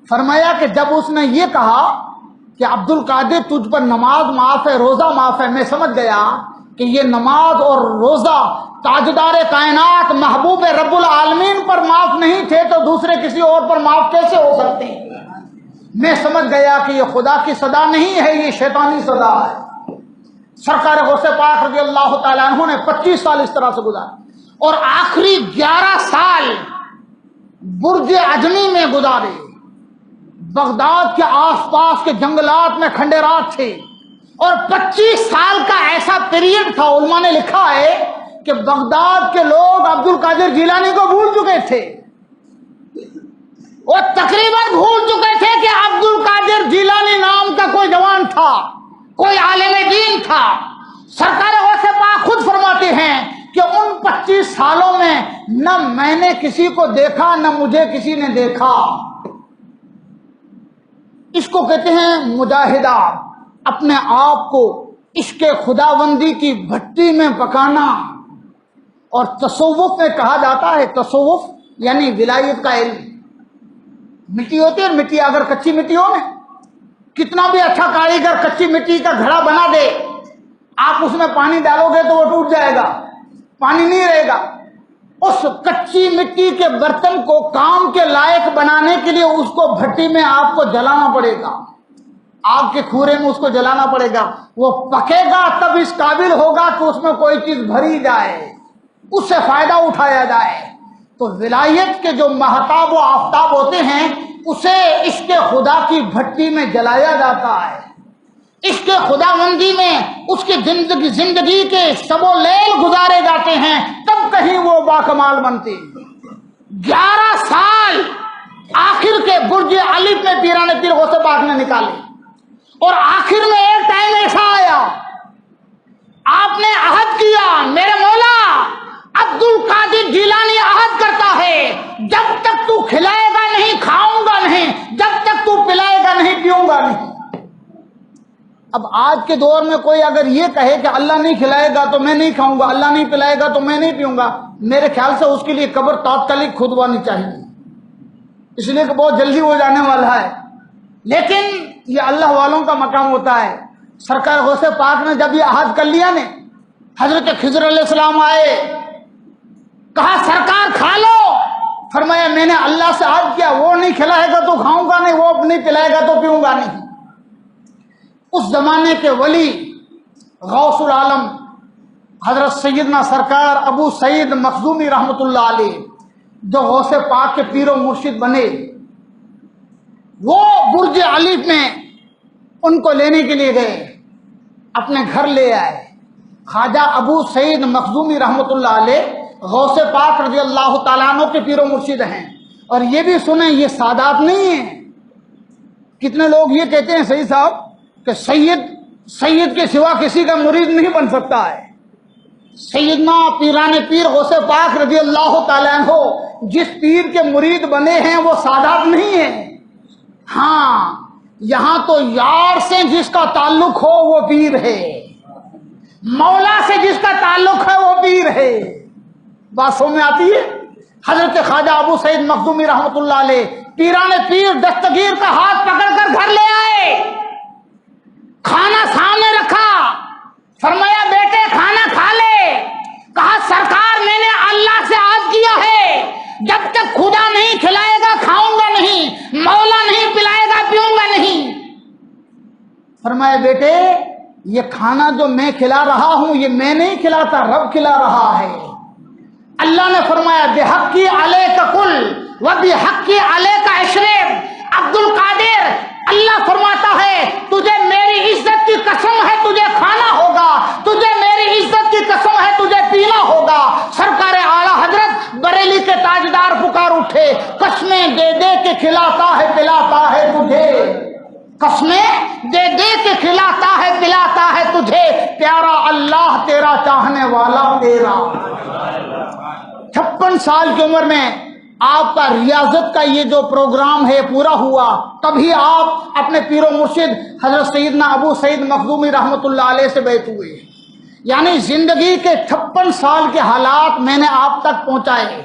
فرمایا کہ جب اس نے یہ کہا کہ عبد القادر تجھ پر نماز معاف ہے، روزہ معاف ہے، میں سمجھ گیا کہ یہ نماز اور روزہ تاجدار کائنات محبوب رب العالمین پر معاف نہیں تھے تو دوسرے کسی اور پر معاف کیسے ہو سکتے ہیں؟ میں سمجھ گیا کہ یہ خدا کی صدا نہیں ہے، یہ شیطانی صدا ہے۔ سرکار غوث پاک رضی اللہ تعالیٰ عنہ نے 25 سال اس طرح سے گزارے، اور آخری 11 سال برج عجمی میں گزارے۔ بغداد کے آس پاس کے جنگلات میں کھنڈرات تھے، اور 25 سال کا ایسا پیریڈ تھا، علماء نے لکھا ہے کہ بغداد کے لوگ عبد القادر جیلانی کو بھول چکے تھے، وہ تقریباً بھول چکے تھے کہ عبد القادر جیلانی نام کا کوئی جوان تھا، کوئی عالم دین تھا۔ سرکار غوث پاک خود فرماتے ہیں کہ ان 25 سالوں میں نہ میں نے کسی کو دیکھا، نہ مجھے کسی نے دیکھا۔ اس کو کہتے ہیں مجاہدہ، اپنے آپ کو عشق خداوندی کی بھٹی میں پکانا۔ اور تصوف میں کہا جاتا ہے، تصوف یعنی ولایت کا علم۔ مٹی ہوتی ہے، مٹی اگر کچی مٹی ہو نا، کتنا بھی اچھا کاریگر کچی مٹی کا گھڑا بنا دے، آپ اس میں پانی ڈالو گے تو وہ ٹوٹ جائے گا، پانی نہیں رہے گا۔ اس کچی مٹی کے برتن کو کام کے لائق بنانے کے لیے اس کو بھٹی میں آپ کو جلانا پڑے گا، آگ کے کھورے میں اس کو جلانا پڑے گا، وہ پکے گا تب اس قابل ہوگا کہ اس میں کوئی چیز بھری جائے، اس سے فائدہ اٹھایا جائے۔ تو ولایت کے جو مہتاب و آفتاب ہوتے ہیں اسے عشق خدا کی بھٹی میں جلایا جاتا ہے، عشق خداوندی میں اس کی زندگی کے شب و لیل گزارے جاتے ہیں، تب کہیں وہ باکمال بنتے ہیں۔ 11 سال آخر کے برج علف میں پیران پیر غوث پاک نے نکالے، اور آخر میں ایک ٹائم ایسا آیا، آپ نے عہد کیا، میرے مولا عبد القادر جیلانی عہد کرتا ہے، جب تک تو کھلائے گا نہیں کھاؤں گا نہیں، جب تک تو پلائے گا نہیں پیوں گا نہیں۔ اب آج کے دور میں کوئی اگر یہ کہے کہ اللہ نہیں کھلائے گا تو میں نہیں کھاؤں گا، اللہ نہیں پلائے گا تو میں نہیں پیوں گا، میرے خیال سے اس کے لیے قبر تاتکالک کھودوانی چاہیے، اس لیے کہ بہت جلدی ہو جانے والا ہے۔ لیکن یہ اللہ والوں کا مقام ہوتا ہے۔ سرکار غوث پاک نے جب یہ عہد کر لیا نے، حضرت خضر علیہ السلام آئے، کہا سرکار کھا لو، فرمایا میں نے اللہ سے عہد کیا، وہ نہیں کھلائے گا تو کھاؤں گا نہیں، وہ نہیں پلائے گا تو پیوں گا نہیں۔ اس زمانے کے ولی غوث العالم حضرت سیدنا سرکار ابو سعید مخزومی رحمۃ اللہ علیہ، جو غوث پاک کے پیر و مرشد بنے، وہ برج علف میں ان کو لینے کے لیے گئے، اپنے گھر لے آئے۔ خواجہ ابو سعید مخزومی رحمۃ اللہ علیہ غوث پاک رضی اللہ تعالیٰ عنہ کے پیر و مرشد ہیں، اور یہ بھی سنیں یہ سادات نہیں ہیں۔ کتنے لوگ یہ کہتے ہیں صحیح صاحب کہ سید کے سوا کسی کا مرید نہیں بن سکتا ہے۔ سیدنا پیران پیر غوث پاک رضی اللہ تعالیٰ عنہ جس پیر کے مرید بنے ہیں وہ سادات نہیں ہیں، ہاں یہاں تو یار سے جس کا تعلق ہو وہ پیر ہے، مولا سے جس کا تعلق ہے وہ پیر ہے۔ بات سمجھ میں آتی ہے؟ حضرت خواجہ ابو سعید مخدومی رحمۃ اللہ علیہ پیران پیر دستگیر کا ہاتھ پکڑ کر گھر لے آئے، کھانا سامنے رکھا، فرمایا بیٹے کھانا کھا لے۔ کہا سرکار میں نے اللہ سے عہد کیا ہے جب تک خدا نہیں کھلائے گا کھاؤں گا نہیں، مولا نہیں پلائے گا پیوں گا نہیں۔ فرمایا بیٹے یہ کھانا جو میں کھلا رہا ہوں یہ میں نہیں کھلاتا، رب کھلا رہا ہے۔ اللہ نے فرمایا بحقی علیک کل و بحقی علیک اشرب۔ عبد القادر اللہ فرماتا ہے تجھے میری عزت کی قسم ہے تجھے کھانا ہوگا، تجھے میری عزت کی قسم ہے تجھے پینا ہوگا۔ سرکار اعلیٰ حضرت بریلی کے تاجدار پکار اٹھے، قسمیں دے دے کے کھلاتا ہے پلاتا ہے تجھے، قسمیں دے دے کے کھلاتا ہے پلاتا ہے تجھے، پیارا اللہ تیرا چاہنے والا تیرا۔ 56 سال کی عمر میں آپ کا ریاضت کا یہ جو پروگرام ہے پورا ہوا، تبھی آپ اپنے پیر و مرشد حضرت سیدنا ابو سعید مخدومی رحمۃ اللہ علیہ سے بیعت ہوئے، یعنی زندگی کے 56 سال کے حالات میں نے آپ تک پہنچائے۔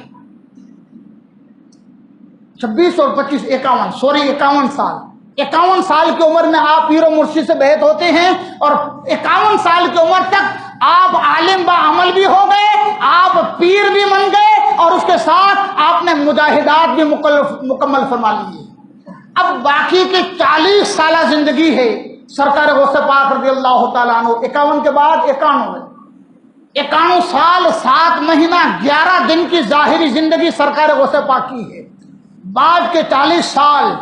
26 اور 25 51 سال 51 سال کی عمر میں آپ پیر و مرشد سے بیعت ہوتے ہیں، اور 51 سال کی عمر تک آپ عالم با عمل بھی ہو گئے، آپ پیر بھی بن گئے، اور اس کے ساتھ آپ نے مجاہدات بھی مکمل فرما لیے۔ اب باقی کی 40 سالہ زندگی ہے سرکار غوث پاک رضی اللہ تعالیٰ عنہ، 51 کے بعد 91 سال 7 مہینہ 11 دن کی ظاہری زندگی سرکار غوث پاک کی ہے۔ بعد کے 40 سال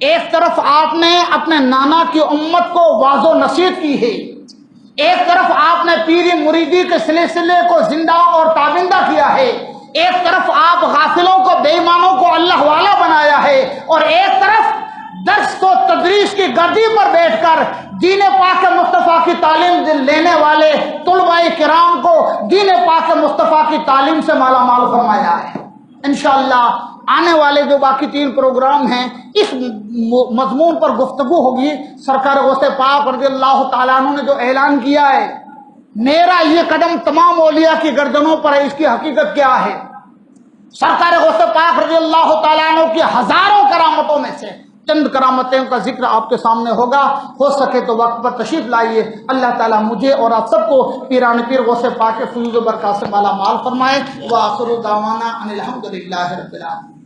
ایک طرف آپ نے اپنے نانا کی امت کو واضح و نصیحت کی ہے، ایک طرف آپ نے پیری مریدی کے سلسلے کو زندہ اور تابندہ کیا ہے، ایک طرف آپ غافلوں کو بے ایمانوں کو اللہ والا بنایا ہے، اور ایک طرف درس و تدریس کی گدی پر بیٹھ کر دین پاک مصطفیٰ کی تعلیم لینے والے طلباء کرام کو دین پاک مصطفیٰ کی تعلیم سے مالا مال فرمایا ہے۔ انشاءاللہ آنے والے جو باقی 3 پروگرام ہیں اس مضمون پر گفتگو ہوگی۔ سرکار غوث پاک رضی اللہ تعالیٰ عنہ نے جو اعلان کیا ہے میرا یہ قدم تمام اولیاء کی گردنوں پر ہے، اس کی حقیقت کیا ہے؟ سرکار غوث پاک رضی اللہ تعالیٰ عنہ کی ہزاروں کرامتوں میں سے چند کرامتوں کا ذکر آپ کے سامنے ہوگا، ہو سکے تو وقت پر تشریف لائیے۔ اللہ تعالیٰ مجھے اور آپ سب کو پیران پیر غوث پاک کے فیض و برکات سے مالا مال فرمائے۔ وآخر دعوانا ان الحمد للہ رب العالمین۔